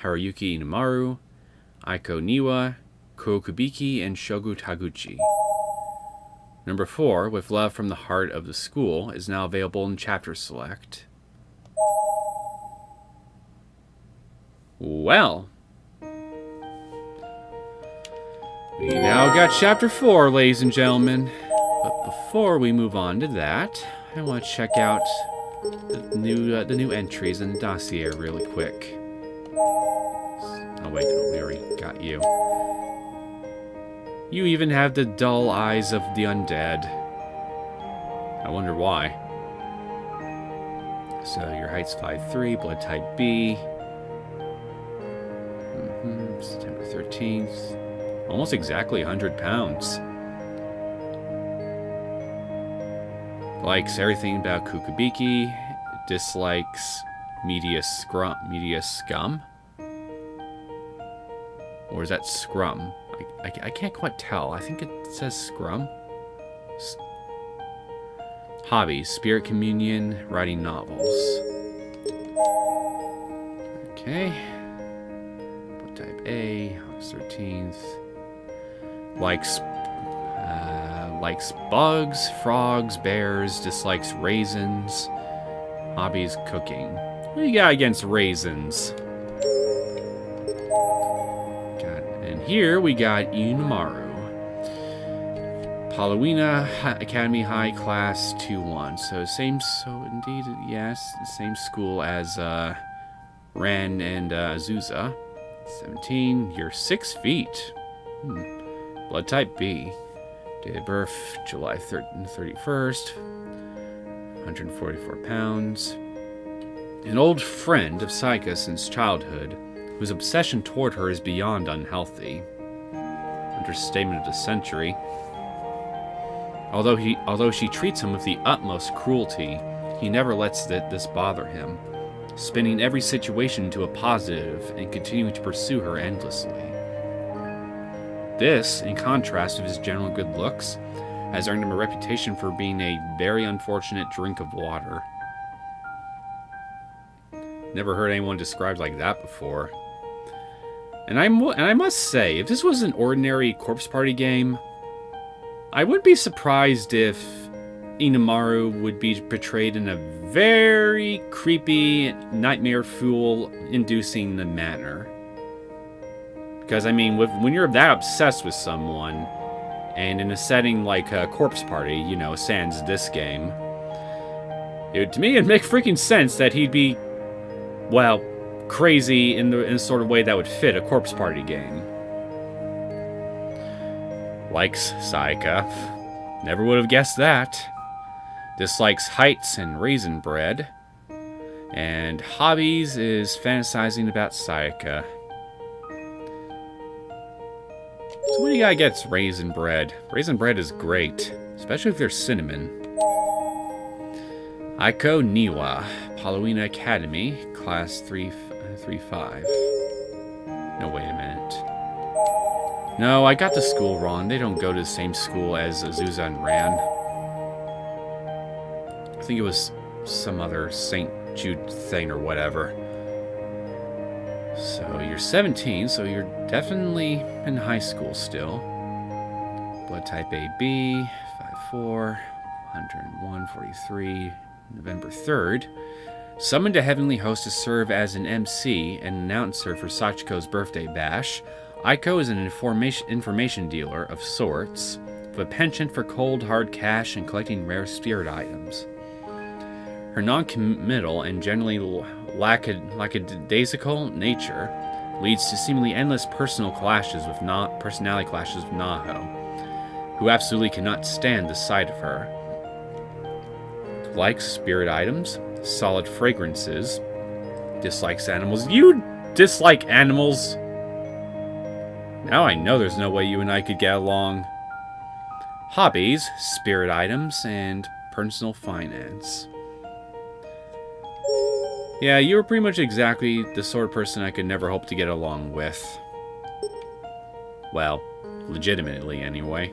Haruyuki Inamaru, Aiko Niwa, Kurokubiki, and Shogu Taguchi. Number 4, With Love from the Heart of the School, is now available in Chapter Select. Well, we now got Chapter 4, ladies and gentlemen. But before we move on to that, I want to check out the new entries in the dossier really quick. Oh wait, no, we already got you. You even have the dull eyes of the undead. I wonder why. So your height's 5'3", blood type B. September 13th. Almost exactly 100 pounds. Likes everything about Kukubiki. Dislikes media scum. Or is that scrum? I can't quite tell. I think it says scrum. Hobbies: Spirit Communion, writing novels. Okay. Blood type A, August 13th. Likes bugs, frogs, bears, dislikes raisins. Hobbies: cooking. What do you got against raisins? And here we got Inamaru. Palawina Academy High Class 2-1. So indeed, yes, same school as Ran and Azusa. 17, you're 6 feet. Blood type B. Date of birth, July 31st. 144 pounds. An old friend of Saika since childhood, whose obsession toward her is beyond unhealthy. Understatement of the century. Although she treats him with the utmost cruelty, he never lets this bother him, spinning every situation into a positive and continuing to pursue her endlessly. This, in contrast with his general good looks, has earned him a reputation for being a very unfortunate drink of water. Never heard anyone described like that before. And I must say, if this was an ordinary Corpse Party game, I wouldn't be surprised if Inamaru would be portrayed in a very creepy, nightmare fuel-inducing manner. Because, I mean, when you're that obsessed with someone, and in a setting like a corpse party, you know, sans this game, to me it'd make freaking sense that he'd be, well, crazy in the sort of way that would fit a corpse party game. Likes Sayaka. Never would have guessed that. Dislikes heights and raisin bread. And hobbies is fantasizing about Sayaka. So what do you got against raisin bread? Raisin bread is great, especially if there's cinnamon. Aiko Niwa, Paulownia Academy, class 335. No, wait a minute. No, I got the school wrong. They don't go to the same school as Azusa and Ran. I think it was some other St. Jude thing or whatever. So you're 17, so you're definitely in high school still. Blood type AB, 54, 101, 43, November 3rd. Summoned to Heavenly Host to serve as an MC and announcer for Sachiko's birthday bash. Aiko is an information dealer of sorts, with a penchant for cold, hard cash and collecting rare spirit items. Her non-committal and generally lackadaisical nature leads to seemingly endless personality clashes with Naho, who absolutely cannot stand the sight of her. Likes spirit items, solid fragrances, dislikes animals. You dislike animals? Now I know there's no way you and I could get along. Hobbies, spirit items, and personal finance. Yeah, you were pretty much exactly the sort of person I could never hope to get along with. Well, legitimately anyway.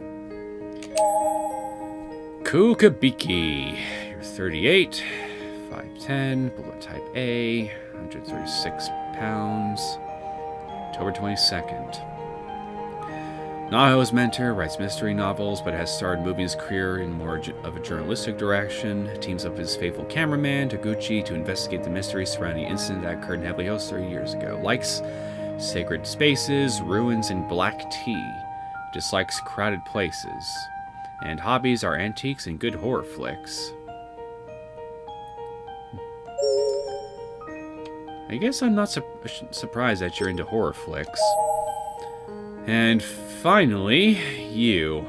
Kukabiki. You're 38, 5'10", blood type A, 136 pounds. October 22nd. Naho's mentor, writes mystery novels, but has started moving his career in more of a journalistic direction. Teams up with his faithful cameraman, Taguchi, to investigate the mystery surrounding an incident that occurred in Heavenly Host 30 years ago. Likes sacred spaces, ruins, and black tea. Dislikes crowded places. And hobbies are antiques and good horror flicks. I guess I'm not surprised that you're into horror flicks. And finally, you.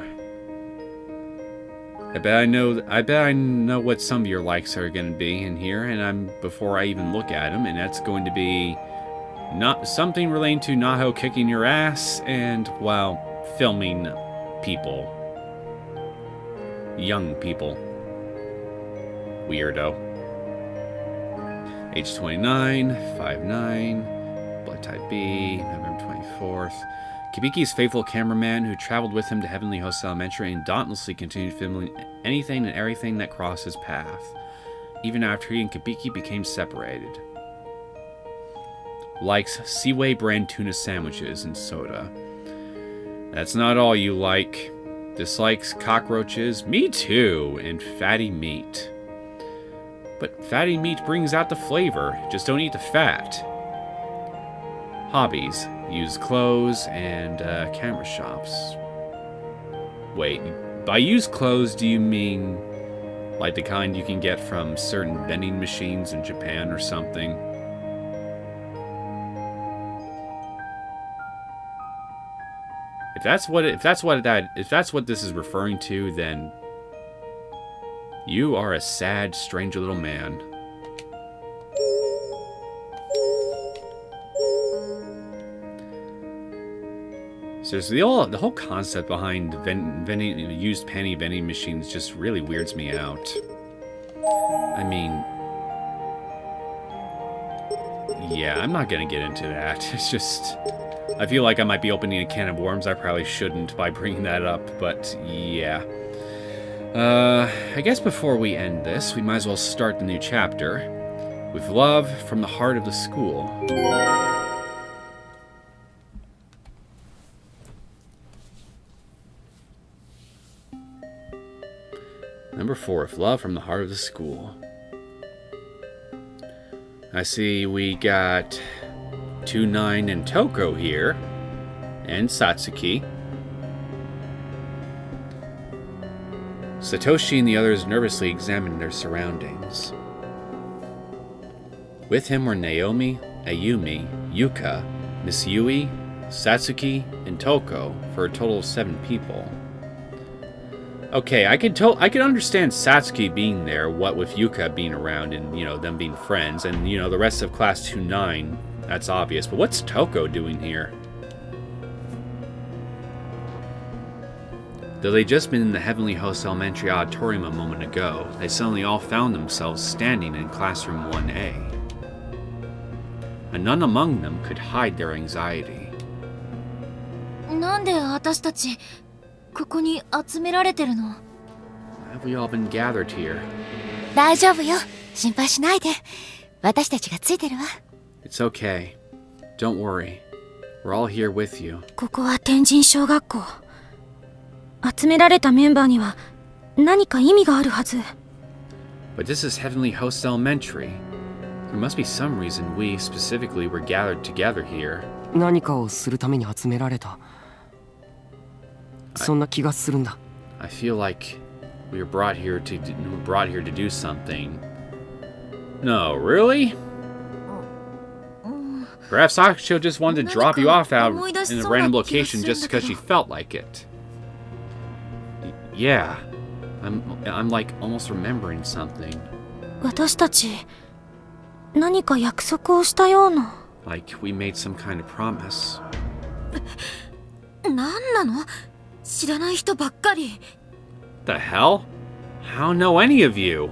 I bet I know what some of your likes are going to be in here, and before I even look at them, and that's going to be not something relating to Naho kicking your ass and, well, filming people. Young people. Weirdo. Age 29, 5'9", blood type B, November 24th. Kibiki's faithful cameraman who traveled with him to Heavenly Host Elementary and dauntlessly continued filming anything and everything that crossed his path, even after he and Kibiki became separated. Likes Seaway brand tuna sandwiches and soda. That's not all you like. Dislikes cockroaches, me too, and fatty meat. But fatty meat brings out the flavor, just don't eat the fat. Hobbies. Used clothes and camera shops. Wait, by used clothes do you mean like the kind you can get from certain vending machines in Japan or something? If that's what this is referring to, then you are a sad, strange little man. Seriously, the whole concept behind used penny vending machines just really weirds me out. I mean, yeah, I'm not gonna get into that. It's just, I feel like I might be opening a can of worms I probably shouldn't by bringing that up, but yeah. I guess before we end this, we might as well start the new chapter with love from the heart of the school. Number 4, with love from the heart of the school. I see we got 29 and Toko here. and Satsuki. Satoshi and the others nervously examined their surroundings. With him were Naomi, Ayumi, Yuka, Miss Yui, Satsuki, and Toko, for a total of 7 people. Okay, I could understand Satsuki being there, what with Yuka being around and, them being friends, and, the rest of Class 2-9, that's obvious. But what's Toko doing here? Though they'd just been in the Heavenly Host Elementary Auditorium a moment ago, they suddenly all found themselves standing in Classroom 1A. And none among them could hide their anxiety. なんで私たちここに集められてるの？ Why have we all been gathered here? 大丈夫よ。心配しないで。私たちがついてるわ。It's okay. Don't worry. We're all here with you. ここは天神小学校。集められたメンバーには何か意味があるはず。But this is Heavenly Host Elementary. There must be some reason we specifically were gathered together here. 何かをするために集められた。そんな気がするんだ。I feel like we were brought here to do something. No, really? Perhaps Sakusho just wanted to drop you off out in a random location just because she felt like it. Yeah, I'm like almost remembering something. 私たち何か約束をしたような。Like we made some kind of promise. 何なの？知らない人ばっかり。The hell? I don't know any of you.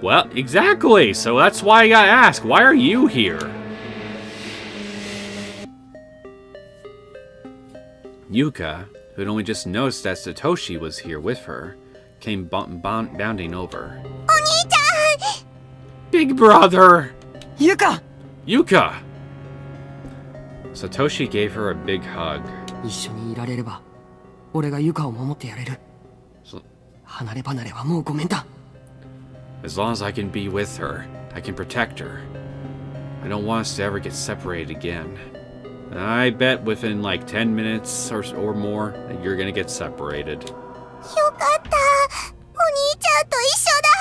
Well, exactly. So that's why I gotta ask. Why are you here? Yuka, who had only just noticed that Satoshi was here with her, came bounding over. Big brother! Yuka! Yuka! Satoshi gave her a big hug. 一緒にいられれば俺がユカを守ってやれる。離れ離れはもうごめんだ。 As long as I can be with her, I can protect her. I don't want us to ever get separated again. I bet within like 10 minutes or more that you're gonna get separated. よかった。お兄ちゃんと一緒だ。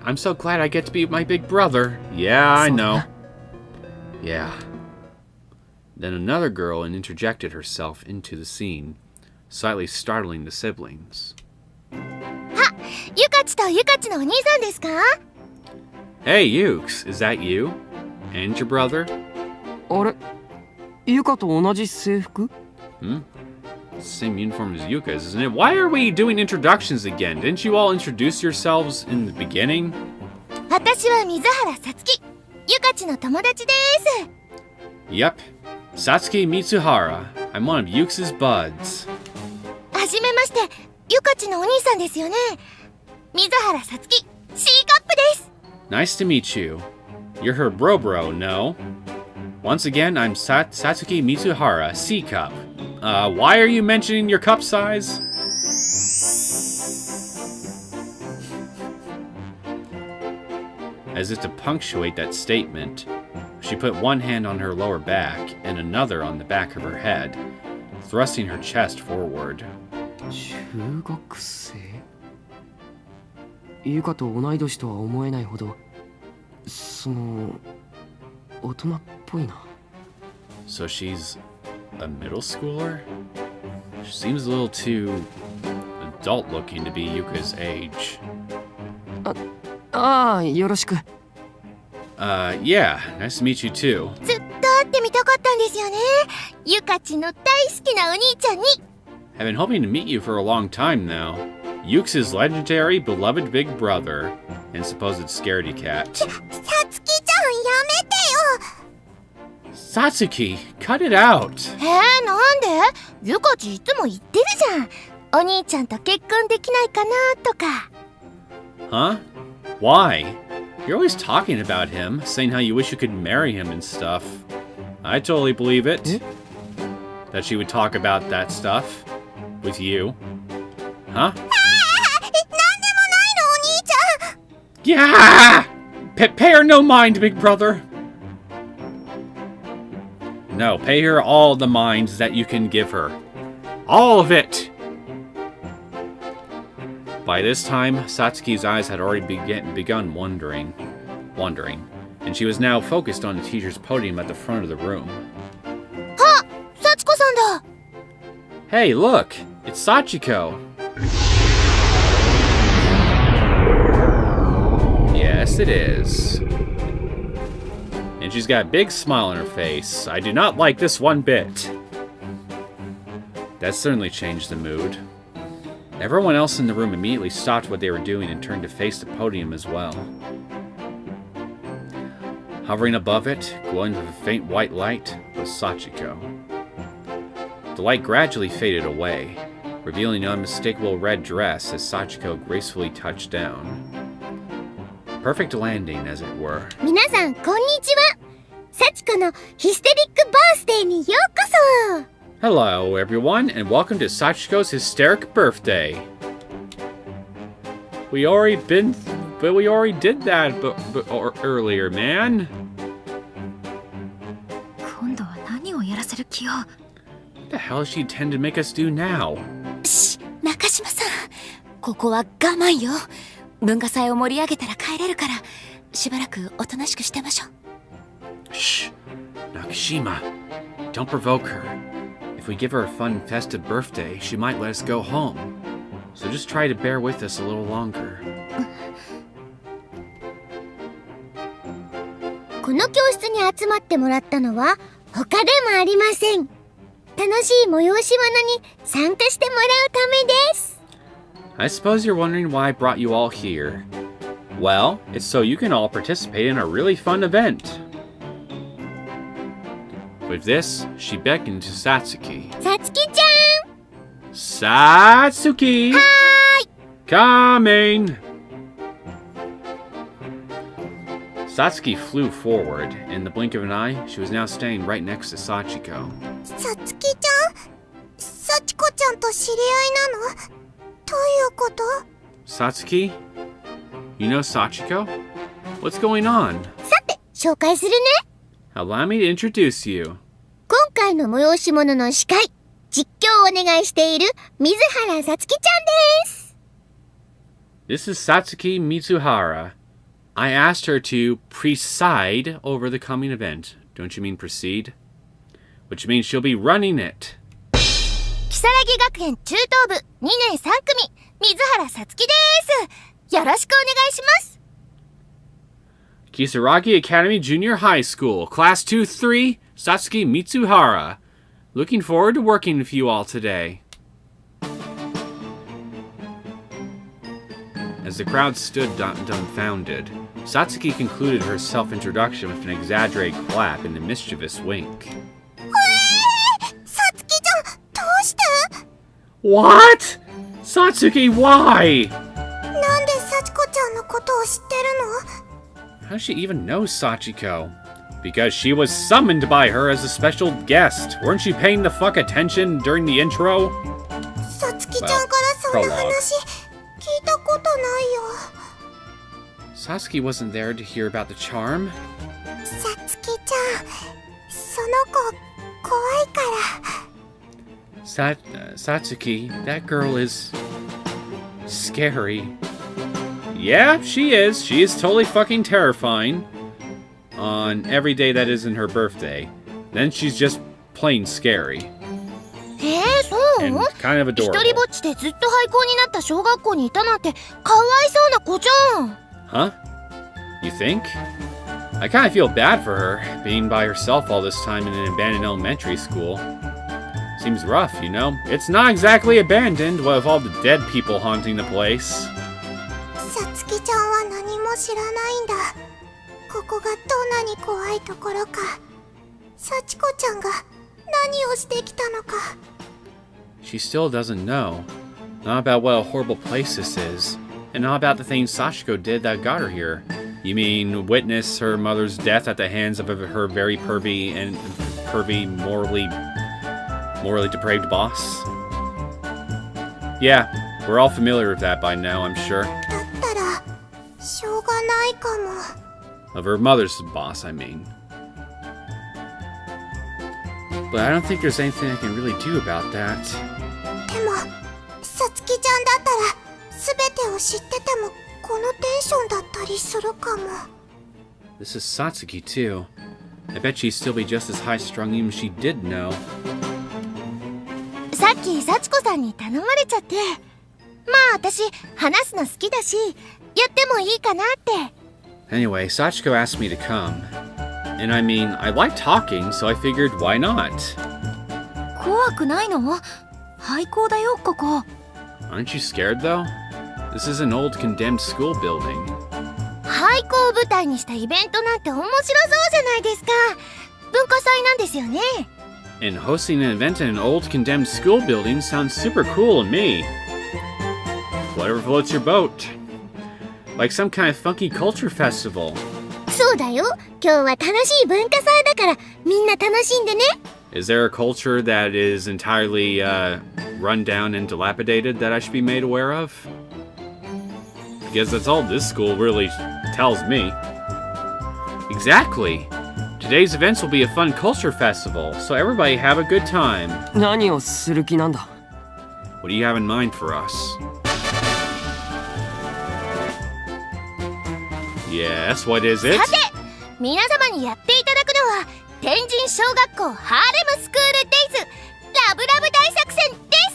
I'm so glad I get to be with my big brother. Yeah, I know. Yeah. Then another girl interjected herself into the scene, slightly startling the siblings. ゆかちとゆかちのお兄さんですか？ Hey, Ukes, is that you? And your brother? あれユカと同じ制服？ Same uniform as Yuka's, isn't it? Why are we doing introductions again? Didn't you all introduce yourselves in the beginning? 私は水原さつき。ゆかちの友達です。 Yep. Satsuki Mitsuhara. I'm one of Ukes' buds. はじめまして、ゆかちのお兄さんですよね。水原さつき、C カップです。 Nice to meet you. You're her bro, no? Once again, I'm Satsuki Mitsuhara, C cup. Why are you mentioning your cup size? As if to punctuate that statement, she put one hand on her lower back and another on the back of her head, thrusting her chest forward. 中学生？ユカと同い年とは思えないほど、大人っぽいな。 So she's a middle schooler? She seems a little too adult looking to be Yuka's age. ああ、よろしく。Yeah, nice to meet you too. ずっと会ってみたかったんですよね。ゆかちの大好きなお兄ちゃんに。 I've been hoping to meet you for a long time now. Ukes' legendary, beloved big brother, and supposed scaredy cat. さつきちゃんやめてよ。 Satsuki, cut it out! なんで？ゆかちいつも言ってるじゃん。お兄ちゃんと結婚できないかなとか。 Huh? Why? You're always talking about him, saying how you wish you could marry him and stuff. I totally believe it. That she would talk about that stuff with you. Huh? なんでもないのお兄ちゃん。 Yeah! Pay her no mind, big brother. No, pay her all the mines that you can give her. All of it! By this time, Satsuki's eyes had already begun wandering, and she was now focused on the teacher's podium at the front of the room. あ、幸子さんだ。 Hey, look! It's Sachiko! Yes, it is. And she's got a big smile on her face. I do not like this one bit. That certainly changed the mood. Everyone else in the room immediately stopped what they were doing and turned to face the podium as well. Hovering above it, glowing with a faint white light, was Sachiko. The light gradually faded away, revealing an unmistakable red dress as Sachiko gracefully touched down. Perfect landing, as it were. 皆さん、こんにちは。幸子のヒステリックバースデーにようこそ。 Hello, everyone, and welcome to Sachiko's hysteric birthday. We already did that earlier, man. 今度は何をやらせる気よ。 What the hell does she intend to make us do now? し、中島さん、ここは我慢よ。文化祭を盛り上げたら帰れるから、しばらくおとなしくしてましょう。 Shh, Nakashima, don't provoke her. If we give her a fun, festive birthday, she might let us go home. So just try to bear with us a little longer. この教室に集まってもらったのは他でもありません。楽しい催し物に参加してもらうためです。 I suppose you're wondering why I brought you all here. Well, it's so you can all participate in a really fun event. With this, she beckoned to Satsuki. さつきちゃん Satsuki! Coming! Satsuki flew forward. In the blink of an eye, she was now standing right next to Sachiko. さつきちゃん幸子ちゃんと知り合いなのどういうこと Satsuki? You know Sachiko? What's going on? さて、紹介するね。 Allow me to introduce you. 今回の催し物の司会、実況をお願いしている水原さつきちゃんです。 This is Satsuki Mitsuhara. I asked her to preside over the coming event. Don't you mean proceed? Which means she'll be running it. 木更木学園中等部2年3組、水原さつきです。よろしくお願いします。 Kisaragi Academy Junior High School, Class 2-3, Satsuki Mitsuhara. Looking forward to working with you all today. As the crowd stood dumbfounded, Satsuki concluded her self-introduction with an exaggerated clap and a mischievous wink. さつきちゃん、どうして What? Satsuki, why? なんで幸子ちゃんのことを知ってるの How does she even know Sachiko? Because she was summoned by her as a special guest. Weren't you paying the fuck attention during the intro? さつきちゃんからそんな話聞いたことないよ。 Sasuke wasn't there to hear about the charm. さつきちゃん、その子怖いから。Satsuki, that girl is scary. Yeah, she is. She is totally fucking terrifying. On every day that isn't her birthday. Then she's just plain scary. そう And kind of 一 adorable. 人ぼっちでずっと廃校になった小学校にいたなんてかわいそうな子じゃん。 Huh? You think? I kind of feel bad for her, being by herself all this time in an abandoned elementary school. Seems rough, you know? It's not exactly abandoned, with all the dead people haunting the place. さつきちゃんは何も知らないんだ。ここがどんなに怖いところか。幸子ちゃんが何をしてきたのか。 She still doesn't know. Not about what a horrible place this is, and not about the things Sachiko did that got her here. You mean witness her mother's death at the hands of her very pervy, morally depraved boss? Yeah, we're all familiar with that by now, I'm sure. だったらしょうがないかも。 Of her mother's boss, I mean. But I don't think there's anything I can really do about that. でもさつきちゃんだったら全てを知っててもこのテンションだったりするかも。 This is Satsuki, too. I bet she'd still be just as high-strung even if she did know. さっき幸子さんに頼まれちゃって。まあ私話すの好きだしやってもいいかなって。 Anyway, Sachiko asked me to come. And I mean, I like talking, so I figured why not? 怖くないの？廃校だよ、ここ。 Aren't you scared, though? This is an old condemned school building. 廃校を舞台にしたイベントなんて面白そうじゃないですか。文化祭なんですよね。 And hosting an event in an old condemned school building sounds super cool to me. Whatever floats your boat. Like some kind of funky culture festival. そうだよ。今日は楽しい文化祭だからみんな楽しんでね。 Is there a culture that is entirely run down and dilapidated that I should be made aware of? Because that's all this school really tells me. Exactly! Today's events will be a fun culture festival, so everybody have a good time. 何をする気なんだ？ What do you have in mind for us? Yes, what is it? さて皆様にやっていただくのは天神小学校ハーレムスクールデイズラブラブ大作戦です。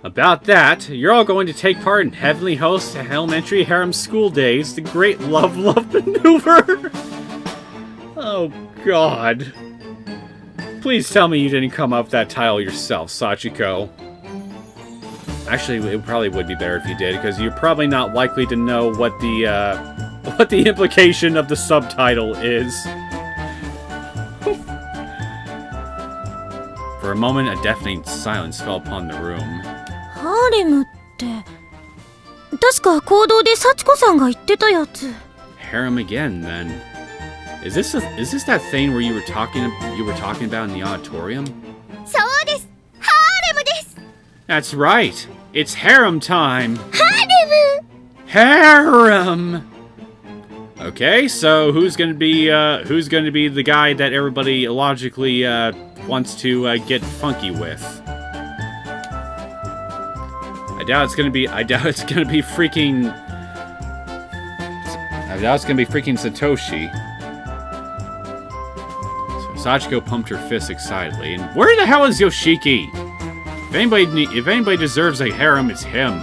About that, you're all going to take part in Heavenly Host Elementary Harem School Days, the Great Love Maneuver! Oh, God. Please tell me you didn't come up with that title yourself, Sachiko. Actually, it probably would be better if you did, because you're probably not likely to know what the implication of the subtitle is. For a moment, a deafening silence fell upon the room. ハーレムって確か行動で幸子さんが言ってたやつ。 Harem again, then. Is this that thing where you were talking about in the auditorium? そうです。ハーレムです。 That's right. It's harem time. ハーレム。 Harem. Okay, so who's gonna be the guy that everybody logically wants to get funky with? I doubt it's gonna be freaking Satoshi. So Sachiko pumped her fist excitedly. And where the hell is Yoshiki? If anybody deserves a harem, it's him.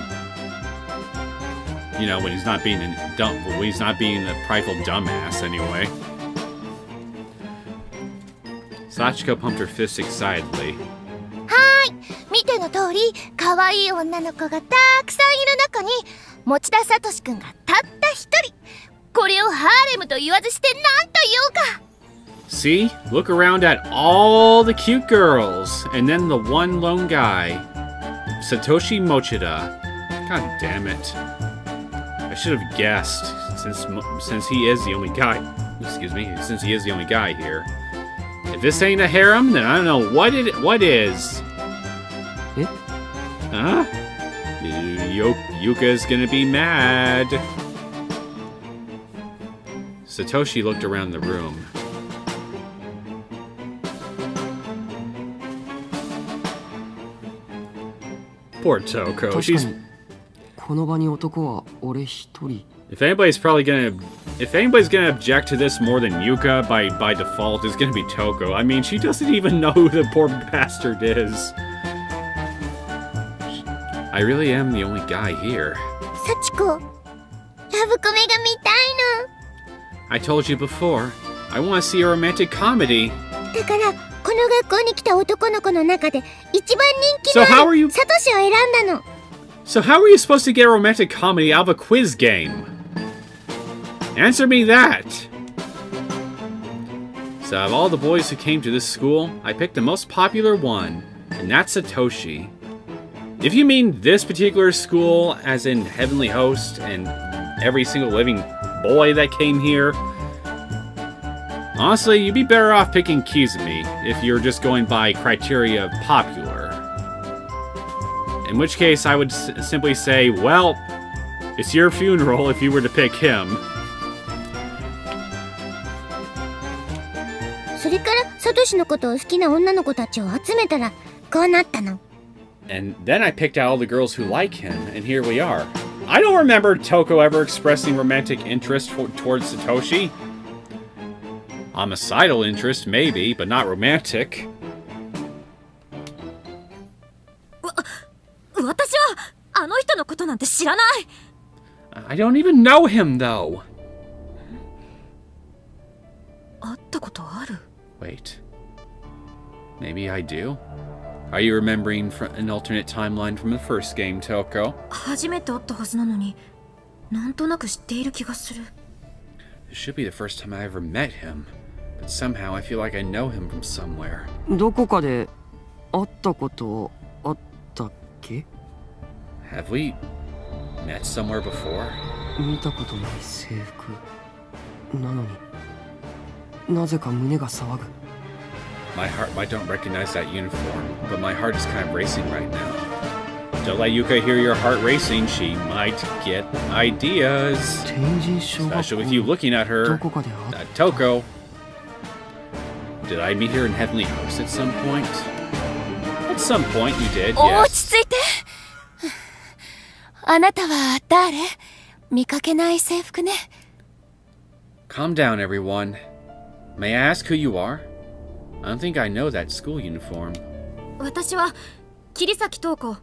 You know, when he's not being a prideful dumbass, anyway. Sachiko pumped her fist excitedly. 見ての通り可愛い女の子がたくさんいる中に持田聡くんがたった一人。これをハーレムと言わずして何と言おうか。 See? Look around at all the cute girls, and then the one lone guy. Satoshi Mochida. God damn it. I should have guessed, since he is the only guy. Excuse me, since he is the only guy here. If this ain't a harem, then I don't know what is. Eh? Huh? Yuka's gonna be mad. Satoshi looked around the room. Poor Toko. She's. この場に男は俺一人。 If anybody's gonna object to this more than Yuka by default, it's gonna be Toko. I mean, she doesn't even know who the poor bastard is. I really am the only guy here. 幸子、ラブコメが見たいの。 I told you before, I want to see a romantic comedy. だからこの学校に来た男の子の中で一番人気の So how are you? サトシを選んだの。 So how are you supposed to get a romantic comedy out of a quiz game? Answer me that! So of all the boys who came to this school, I picked the most popular one, and that's Satoshi. If you mean this particular school, as in Heavenly Host, and every single living boy that came here, honestly, you'd be better off picking Kizumi if you're just going by criteria of popular. In which case, I would simply say, well, it's your funeral if you were to pick him. それからサトシのことを好きな女の子たちを集めたらこうなったの。 And then I picked out all the girls who like him, and here we are. I don't remember Toko ever expressing romantic interest towards Satoshi. Homicidal interest, maybe, but not romantic. 私はあの人のことなんて知らない。 I don't even know him, though. 会ったことある？ Wait. Maybe I do? Are you remembering an alternate timeline from the first game, Toko? 初めて会ったはずなのに、なんとなく知っている気がする。 This should be the first time I ever met him, but somehow I feel like I know him from somewhere. どこかで会ったことあったっけ？ Have we met somewhere before? 見たことない制服なのになぜか胸が騒ぐ。 My heart might don't recognize that uniform, but my heart is kind of racing right now. Don't let Yuka hear your heart racing, she might get ideas. 天神小学校 Especially with you looking at ど her. こかで会っ Toko. Did I meet her in Heavenly Host at some point? At some point you did, 落 yes. ち着いて。あなたは誰？見かけない制服ね。 Calm down, everyone. May I ask who you are? I don't think I know that school uniform. 私は桐崎東子、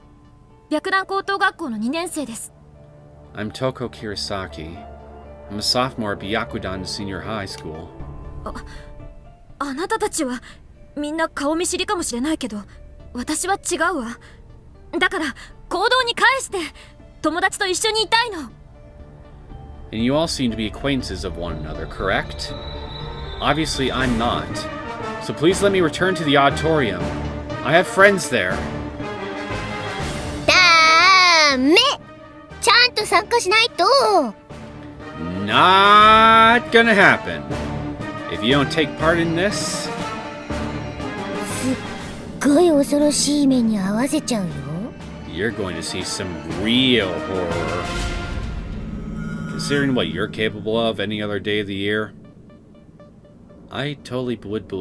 白蘭高等学校の2年生です。 I'm Toko Kirasaki. I'm a sophomore at Byakudan Senior High School. あなたたちはみんな顔見知りかもしれないけど、私は違うわ。だから行動に返して友達と一緒にいたいの。 And you all seem to be acquaintances of one another, correct? Obviously, I'm not. So please let me return to the auditorium. I have friends there. ダメ、ちゃんと参加しないと。 Not gonna happen. If you don't take part in this, すっごい恐ろしい目に遭わせちゃうよ。 you're going to see some real horror. Considering what you're capable of any other day of the year, I totally believe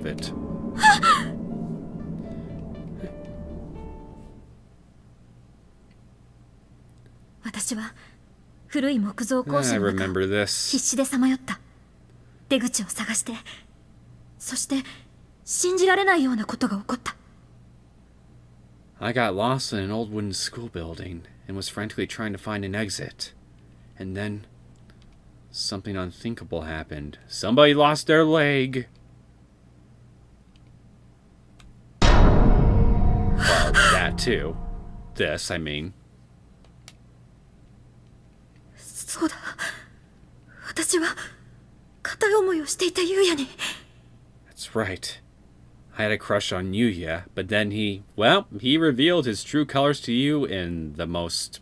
it. 私は古い木造校 I 舎の中 remember 必 this. 死でさまよった。出口を探して、そして信じられないようなことが起こった。 I got lost in an old wooden school building and was frantically trying to find an exit. And then something unthinkable happened. Somebody lost their leg. Well, that too. This, I mean. そうだ。私は片思いをしていた優也に。 That's right. I had a crush on Yuya, but then he revealed his true colors to you in the most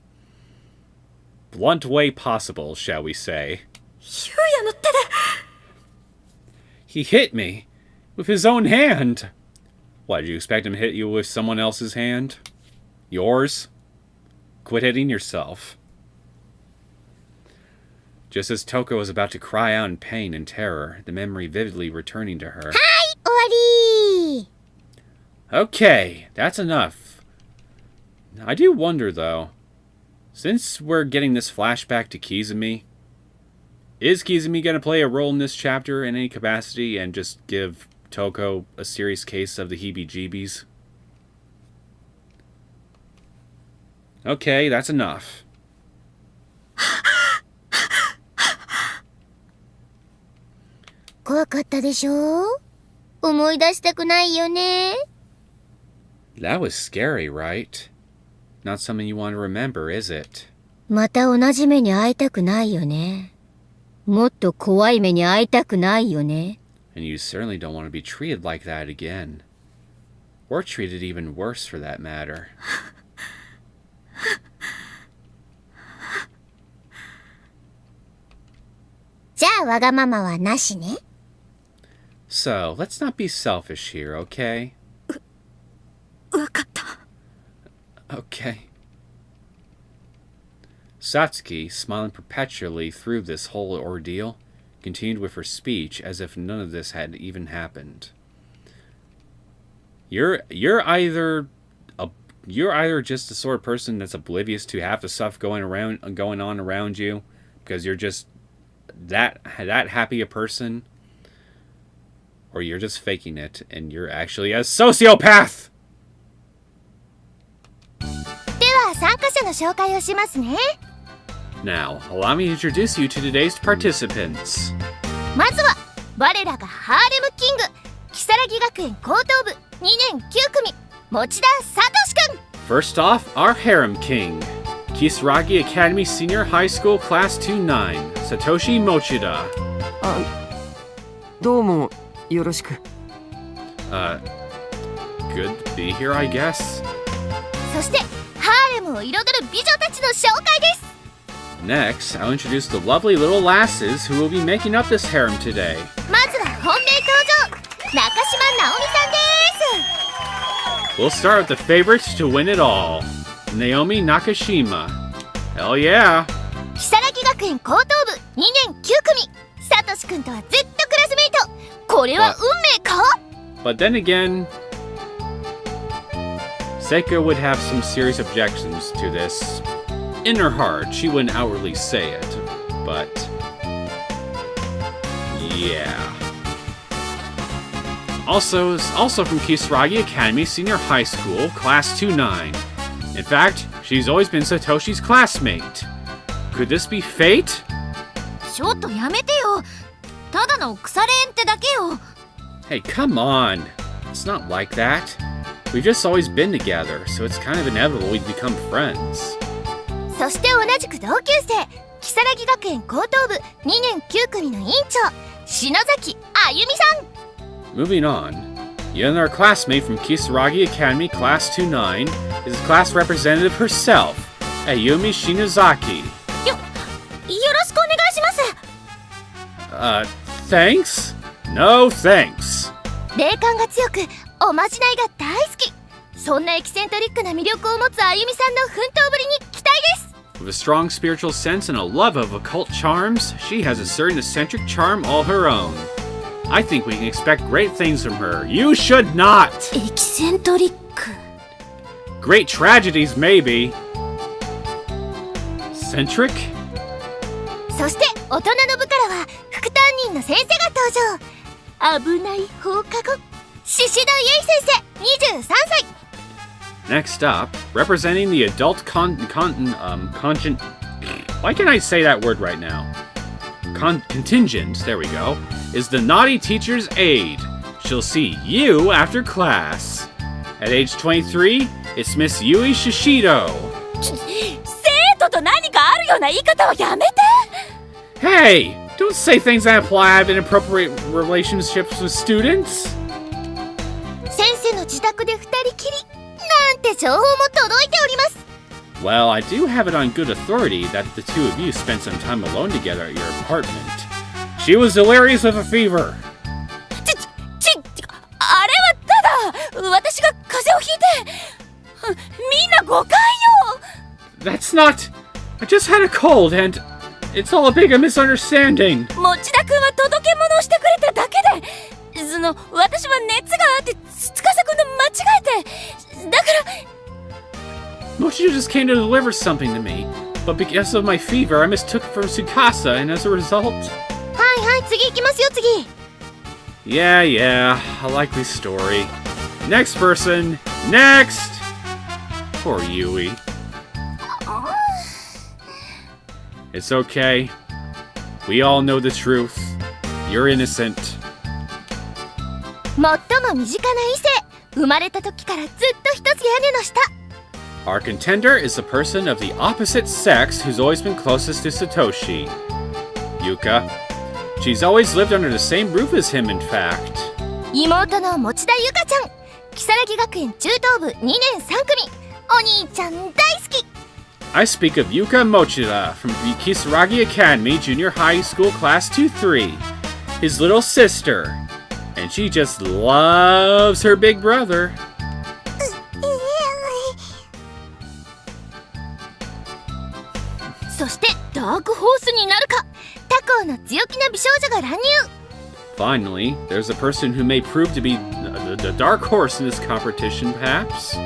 blunt way possible, shall we say. 優也の手で。 He hit me with his own hand. What, did you expect him to hit you with someone else's hand? Yours? Quit hitting yourself. Just as Toko was about to cry out in pain and terror, the memory vividly returning to her. 終わり。 Okay, that's enough. I do wonder, though, since we're getting this flashback to Kizumi, is Kizumi going to play a role in this chapter in any capacity and just give Toko a serious case of the heebie-jeebies? Okay, that's enough. 怖かったでしょ？思い出したくないよね。 That was scary, right? Not something you want to remember, is it? また同じ目に遭いたくないよね。もっと怖い目に遭いたくないよね。 And you certainly don't want to be treated like that again. Or treated even worse for that matter. じゃあわがままはなしね。 So, let's not be selfish here, okay? わかった。 Okay. Satsuki, smiling perpetually through this whole ordeal, continued with her speech as if none of this had even happened. You're either just the sort of person that's oblivious to half the stuff going on around you, because you're just that happy a person, or you're just faking it and you're actually a sociopath. では参加者の紹介をしますね。 Now, allow me to introduce you to today's participants. まずは我らがハーレムキング、如月学園高等部2年9組持田聡くん。 First off, our Harem King, Kisaragi Academy Senior High School Class 29, Satoshi Mochida. どうもよろしく。 Good to be here, I guess. そしてハーレムを彩る美女たちの紹介です。 Next, I'll introduce the lovely little lasses who will be making up this harem today. まずは本命登場、中島直美さんです。 We'll start with the favorites to win it all, Naomi Nakashima. Hell yeah! 如月学園高等部2年9組サトシくんとはずっとクラスメイト。これは運命か？ But then again, Seika would have some serious objections to this. In her heart, she wouldn't outwardly say it, but yeah. Also from Kisaragi Academy Senior High School, Class 29. In fact, she's always been Satoshi's classmate. Could this be fate? ちょっとやめてよ。ただの腐れ縁ってだけよ。 Hey, come on. It's not like that. We've just always been together, so it's kind of inevitable we'd become friends. そして同じく同級生如月学園高等部2年9組の委員長篠崎あゆみさん。 Moving on, yet another classmate from Kisaragi Academy Class 29 is class representative herself, Ayumi Shinozaki. よろしくお願いします。Thanks? No thanks. 霊感が強くおまじないが大好き。そんなエキセントリックな魅力を持つあゆみさんの奮闘ぶりに期待です。 With a strong spiritual sense and a love of occult charms, she has a certain eccentric charm all her own. I think we can expect great things from her. You should not! エキセントリック。 Great tragedies, maybe. Eccentric? そして大人の部からは副担任の先生が登場。危ない放課後宍戸優衣先生23歳。 Next up, representing the adult why can't I say that word right now? Contingent, there we go, is the naughty teacher's aide. She'll see you after class. At age 23, it's Miss Yui Shishido. 生徒と何かあるような言い方はやめて。 Hey, don't say things that imply I have inappropriate relationships with students. 先生の自宅で二人きりなんて情報も届いております。 Well, I do have it on good authority that the two of you spent some time alone together at your apartment. She was delirious with a fever. あれはただ私が風邪をひいて。みんな誤解よ。 That's not... I just had a cold and... It's all a big misunderstanding. 持田くんは届け物をしてくれただけで。私は熱があって司くんと間違えて。だから。 Mochida just came to deliver something to me, but because of my fever, I mistook it for Tsukasa, and as a result... はいはい次行きますよ次。 Yeah, a likely story. Next person! Next! Poor Yui. It's okay. We all know the truth. You're innocent. 最も身近な異性生まれた時からずっと一つ屋根の下。 Our contender is a person of the opposite sex who's always been closest to Satoshi. Yuka. She's always lived under the same roof as him, in fact. 妹の持田ゆかちゃん如月学園中等部2年3組お兄ちゃん大好き。 I speak of Yuka Mochida from the Kisaragi Academy Junior High School Class 2-3, his little sister. And she just loves her big brother. そしてダークホースになるか拓校の強気な美少女が乱入。 Finally, there's a person who may prove to be the dark horse in this competition, perhaps.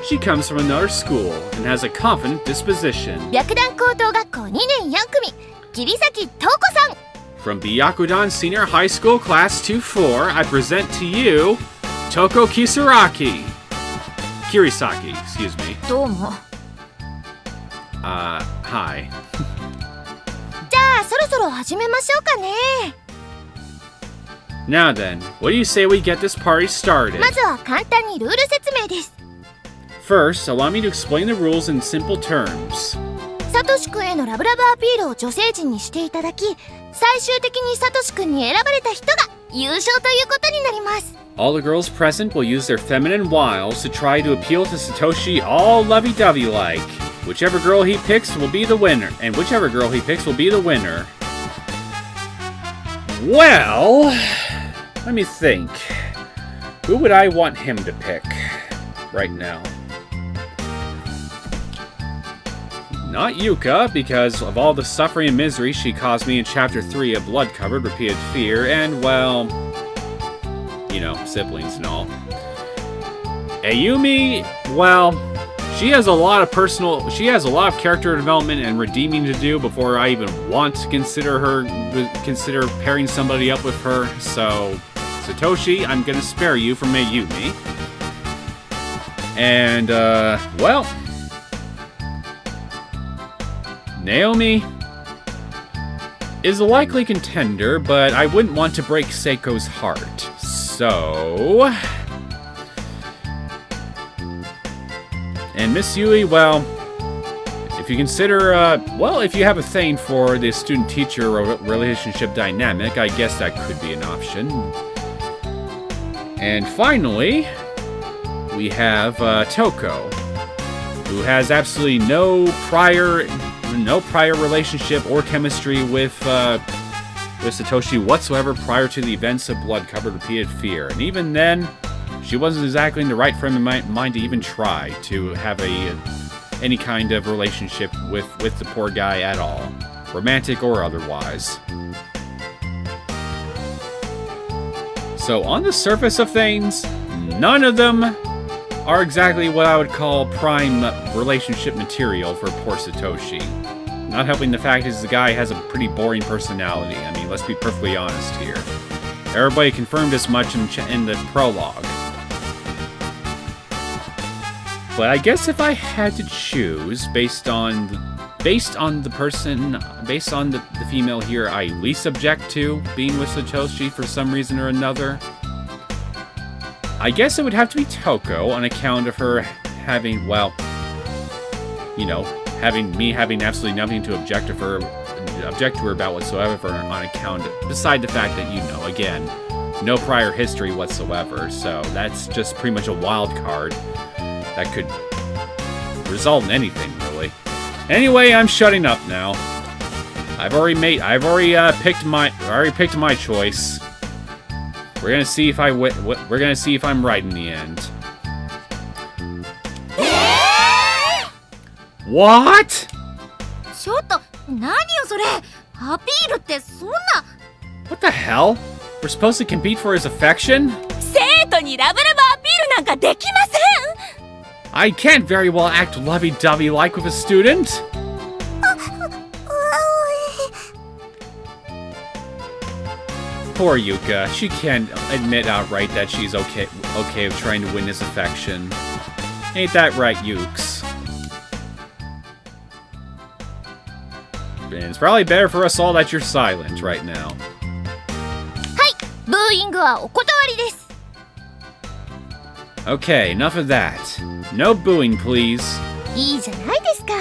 She comes from another school and has a confident disposition. 白檀高等学校2年4組桐崎瞳子さん。 From Byakudan Senior High School Class 2-4, I present to you Toko Kirisaki, excuse me. どうも。 Hi. じゃあそろそろ始めましょうかね。 Now then, what do you say we get this party started? まずは簡単にルール説明です。 First, allow me to explain the rules in simple terms. サトシ君へのラブラブアピールを女性陣にしていただき、最終的にサトシ君に選ばれた人が優勝ということになります。 All the girls present will use their feminine wiles to try to appeal to Satoshi all lovey-dovey like. Whichever girl he picks will be the winner, and whichever girl he picks will be the winner. Well, let me think. Who would I want him to pick right now? Not Yuka, because of all the suffering and misery she caused me in Chapter 3 of Blood-Covered Repeated Fear, and, well, you know, siblings and all. Ayumi, well, she has a lot of character development and redeeming to do before I even want to consider pairing somebody up with her, so, Satoshi, I'm gonna spare you from Ayumi. And, well, Naomi is a likely contender, but I wouldn't want to break Seiko's heart. So... And Miss Yui, well, if you consider, if you have a thing for the student-teacher relationship dynamic, I guess that could be an option. And finally, we have Toko, who has absolutely no prior relationship or chemistry with Satoshi whatsoever prior to the events of Blood-Covered Repeated Fear. And even then, she wasn't exactly in the right frame of mind to even try to have any kind of relationship with the poor guy at all, romantic or otherwise. So on the surface of things, none of them are exactly what I would call prime relationship material for poor Satoshi. Not helping the fact is the guy has a pretty boring personality. I mean, let's be perfectly honest here. Everybody confirmed as much in the prologue. But I guess if I had to choose based on the female here I least object to being with Satoshi for some reason or another, I guess it would have to be Toko on account of her having, well, you know, having absolutely nothing to object to her about whatsoever on account, beside the fact that, you know, again, no prior history whatsoever, so that's just pretty much a wild card that could result in anything, really. Anyway, I'm shutting up now. I've already picked my choice. We're gonna see if I'm right in the end. What? ちょっと何よそれ。アピールってそんな。 What the hell? We're supposed to compete for his affection? 生徒にラブラブアピールなんかできません。 I can't very well act lovey-dovey like with a student. Poor Yuka. She can't admit outright that she's okay with trying to win his affection. Ain't that right, Yukes? And it's probably better for us all that you're silent right now. はい、ブーイングはお断りです。 Okay, enough of that. No booing, please. いいじゃないですか。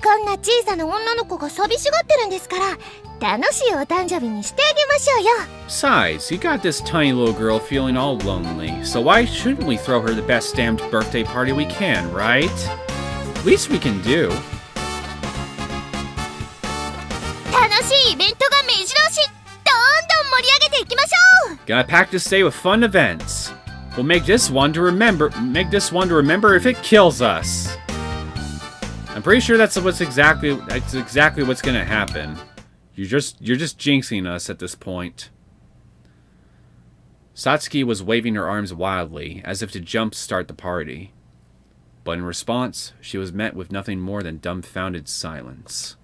こんな小さな女の子が寂しがってるんですから、楽しいお誕生日にしてあげましょうよ。 Besides, you got this tiny little girl feeling all lonely, so why shouldn't we throw her the best stamped birthday party we can, right? Least we can do. 楽しいイベントが目白押し。どんどん盛り上げていきましょう。 Gonna pack this day with fun events. We'll make this one to remember if it kills us. I'm pretty sure that's exactly what's gonna happen. You're just jinxing us at this point. Satsuki was waving her arms wildly, as if to jumpstart the party. But in response, she was met with nothing more than dumbfounded silence.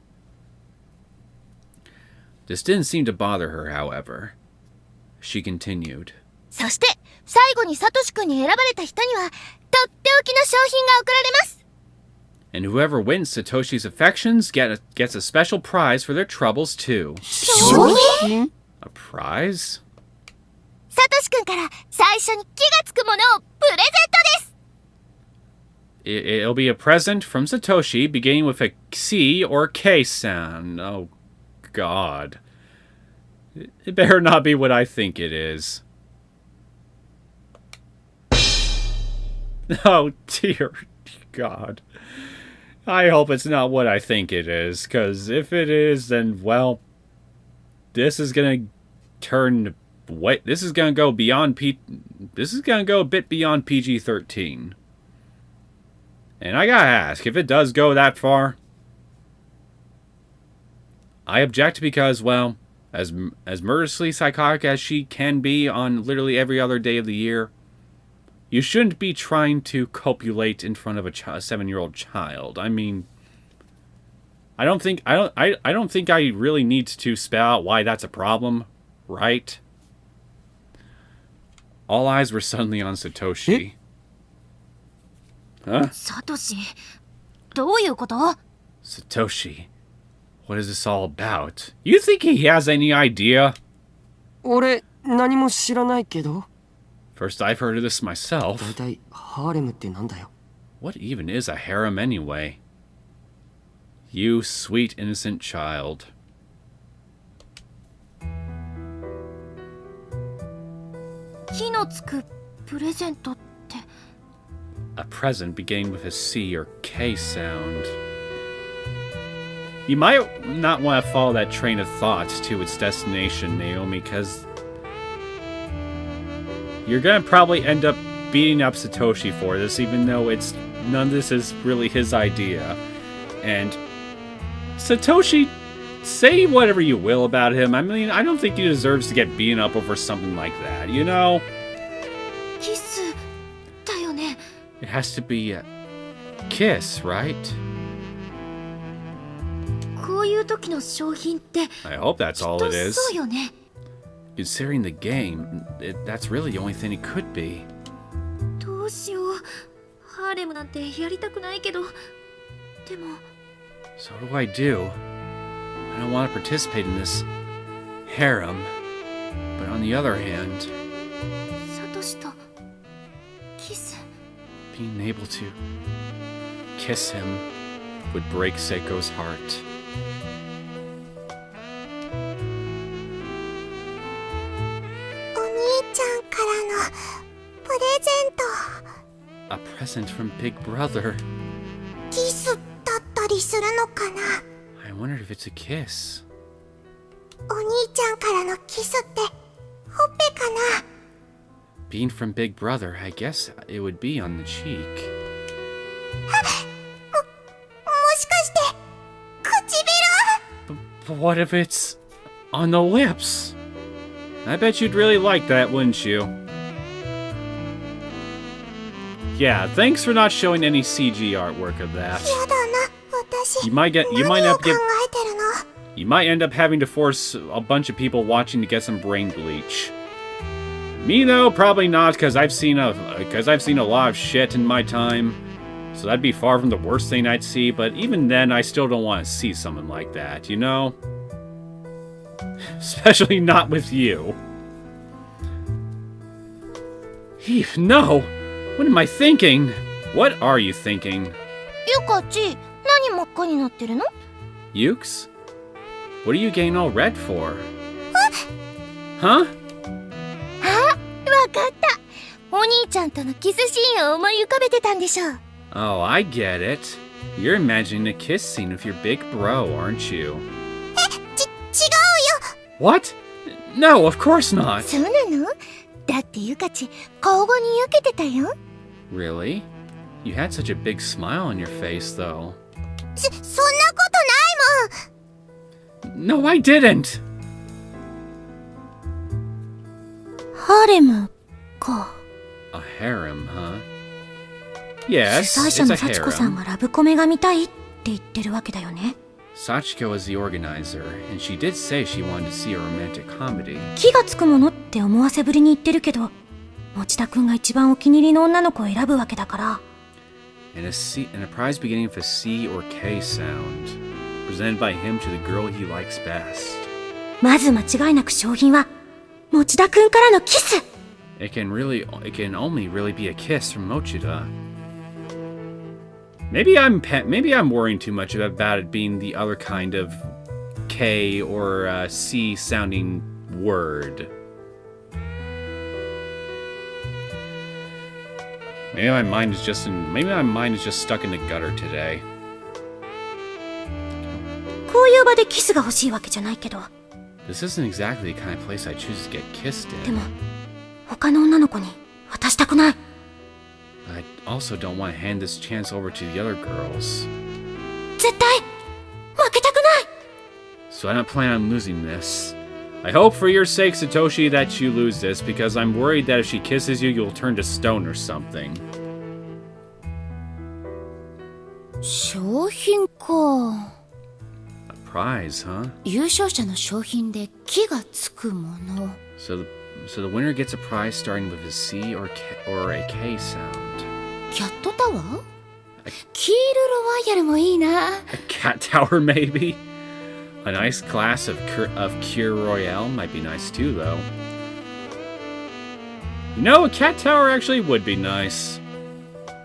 This didn't seem to bother her, however. She continued. そして最後にサトシ君に選ばれた人にはとっておきの商品が贈られます。 And whoever wins Satoshi's affections gets a special prize for their troubles, too. 商品？ A prize? サトシ君から最初に気がつくものをプレゼントです。 It'll be a present from Satoshi beginning with a C or K sound. Oh, God. It better not be what I think it is. Oh, dear God. I hope it's not what I think it is, because if it is, then, well, this is gonna turn... Wait, this is gonna go beyond This is gonna go a bit beyond PG-13. And I gotta ask, if it does go that far, I object because, well, as murderously psychotic as she can be on literally every other day of the year, you shouldn't be trying to copulate in front of a 7-year-old child. I mean, I don't think I really need to spell out why that's a problem, right? All eyes were suddenly on Satoshi. Huh? サトシ、どういうこと？ Satoshi, what is this all about? You think he has any idea? 俺、何も知らないけど。 First I've heard of this myself. だいたいハーレムってなんだよ。 What even is a harem anyway? You sweet innocent child. 火のつくプレゼントって。 A present beginning with a C or K sound. You might not want to follow that train of thought to its destination, Naomi, because you're gonna probably end up beating up Satoshi for this, even though none of this is really his idea. And Satoshi, say whatever you will about him. I mean, I don't think he deserves to get beaten up over something like that, you know? キスだよね。 It has to be a kiss, right? こういう時の商品って。 I hope that's all it is. そうよね。 Considering the game, that's really the only thing it could be. どうしよう。ハーレムなんてやりたくないけど。でも。 So what do I do? I don't want to participate in this harem. But on the other hand, サトシとキス。 being able to kiss him would break Seiko's heart. お兄ちゃんからのプレゼント。 A present from Big Brother. キスだったりするのかな。 I wondered if it's a kiss. お兄ちゃんからのキスってほっぺかな。 Being from Big Brother, I guess it would be on the cheek. もしかして唇？ But what if it's on the lips? I bet you'd really like that, wouldn't you? Yeah, thanks for not showing any CG artwork of that. やだな、私。 You might end 何を up 考えてるの？ You might end up having to force a bunch of people watching to get some brain bleach. Me though, probably not, because I've seen a lot of shit in my time. So that'd be far from the worst thing I'd see, but even then I still don't want to see something like that, you know? Especially not with you. Heath, no! What am I thinking? What are you thinking? ゆかち、何真っ赤になってるの？ Ukes? What are you getting all red for? Huh? あ、わかった。お兄ちゃんとのキスシーンを思い浮かべてたんでしょう。 Oh, I get it. You're imagining a kiss scene with your big bro, aren't you? 違うよ。 What? No, of course not. そうなの？だってゆかち、顔がにやけてたよ。 Really? You had such a big smile on your face, though. そんなことないもん。No, I didn't! ハーレムか。 A harem, huh? 主 Yes, 催者 it's の a 幸子さん harem. がラブコメが見たいって言ってるわけだよね。 Sachiko is the organizer, and she did say she wanted to see a romantic comedy. 気がつくものって思わせぶりに言ってるけど、持田くんが一番お気に入りの女の子を選ぶわけだから。 And a prize beginning with a C or K sound, presented by him to the girl he likes best. まず間違いなく賞品は持田くんからのキス。 It can only really be a kiss from Mochida. Maybe I'm worrying too much about it being the other kind of K or C sounding word. Maybe my mind is just stuck in the gutter today. こういう場でキスが欲しいわけじゃないけど、 This isn't exactly the kind of place I choose to get kissed でも in. 他の女の子に渡したくない。 I also don't want to hand this chance over to the other girls. 絶対負けたくない。 So I don't plan on losing this. I hope for your sake, Satoshi, that you lose this, because I'm worried that if she kisses you, you'll turn to stone or something. 商品か。 A prize, huh? 優勝者の商品で木がつくもの。 So the winner gets a prize starting with a C or a K sound. キャットタワー？キールロワイヤルもいいな。 A cat tower, maybe? A nice glass of Cure Royale might be nice too, though. You know, a cat tower actually would be nice.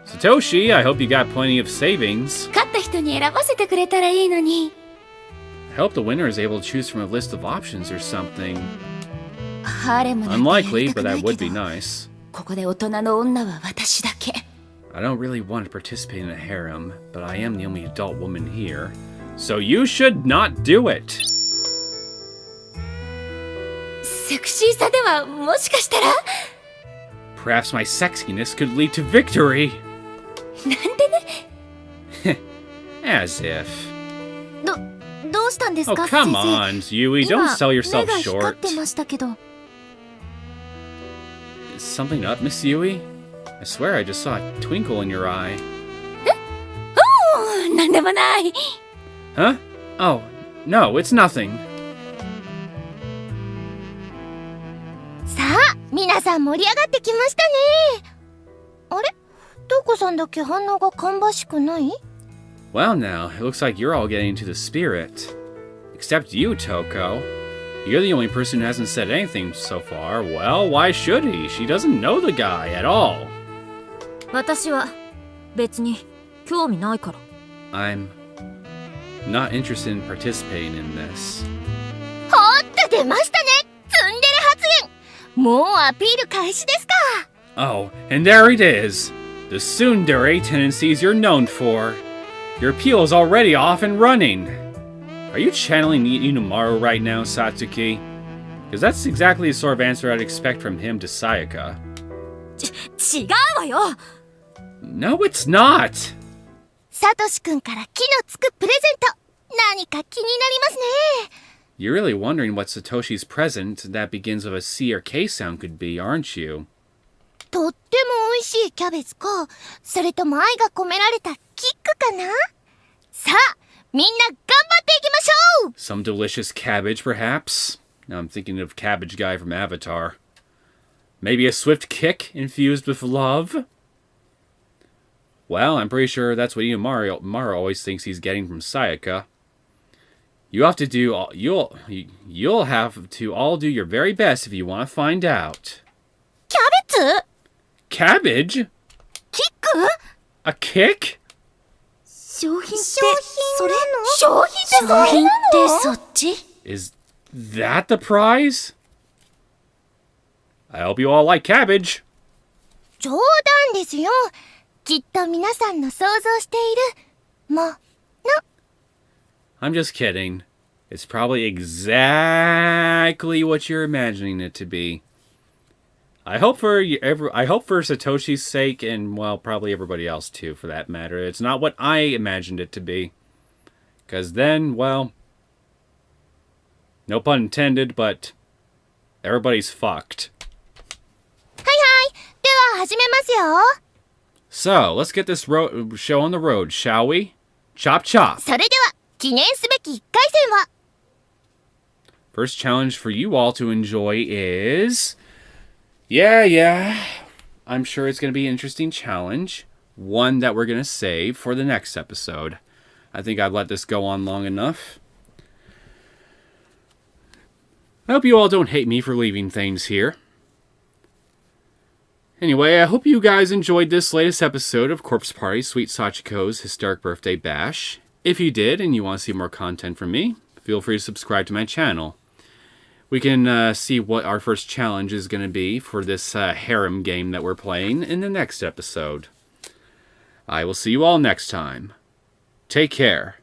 Satoshi, I hope you got plenty of savings. 勝った人に選ばせてくれたらいいのに。 I hope the winner is able to choose from a list of options or something. ハーレムなんてやり Unlikely, たく but な that い would け be ど、 nice. ここで大人の女は私だけ。 I don't really want to participate in a harem, but I am the only adult woman here. So you should not do it. セクシーさではもしかしたら。 Perhaps my sexiness could lead to victory. なんでね。 As if. どうしたんです Oh, か、 come 先生。 on, Yui. Don't sell 目 yourself が光 short. ってましたけど。 Is something up, Miss Yui? I swear I just saw a twinkle in your eye. なんでもない。 Huh? Oh, no, it's nothing. さあ、皆さん盛り上がってきましたね。あれ、トウコさんだけ反応が芳しくない？ Well, now, it looks like you're all getting into the spirit. Except you, Toko. You're the only person who hasn't said anything so far. Well, why should he? She doesn't know the guy at all. 私は別に興味ないから。 I'm not interested in participating in this. ほーっと出ましたね。ツンデレ発言。もうアピール開始ですか。 Oh, and there it is. The tsundere tendencies you're known for. Your appeal is already off and running. Are you channeling Inumaru right now, Satsuki? Because that's exactly the sort of answer I'd expect from him to Sayaka. 違うわよ。 No, it's not! サトシくんから木のつくプレゼント。何か気になりますね。 You're really wondering what Satoshi's present that begins with a C or K sound could be, aren't you? とっても美味しいキャベツか、それとも愛が込められたキックかな。さあ、みんな頑張っていきましょう。 Some delicious cabbage, perhaps? Now I'm thinking of Cabbage Guy from Avatar. Maybe a swift kick infused with love? Well, I'm pretty sure that's what Mario always thinks he's getting from Sayaka. You'll have to all do your very best if you want to find out. キャベツ？ Cabbage? キック？ A kick? 商品ってそれの？商品ってそれなの？商品ってそっち？ Is that the prize? I hope you all like cabbage. 冗談ですよ。きっと皆さんの想像しているもの。 I'm just kidding. It's probably exactly what you're imagining it to be. I hope for Satoshi's sake, and well, probably everybody else too, for that matter, it's not what I imagined it to be. Because then, well, No pun intended, but everybody's fucked. はいはい。では始めますよ。 So, let's get this show on the road, shall we? Chop chop! それでは、記念すべき1回戦は First challenge for you all to enjoy is... Yeah. I'm sure it's going to be an interesting challenge. One that we're going to save for the next episode. I think I've let this go on long enough. I hope you all don't hate me for leaving things here. Anyway, I hope you guys enjoyed this latest episode of Corpse Party Sweet Sachiko's Hysteric Birthday Bash. If you did and you want to see more content from me, feel free to subscribe to my channel. We can see what our first challenge is going to be for this Harem game that we're playing in the next episode. I will see you all next time. Take care.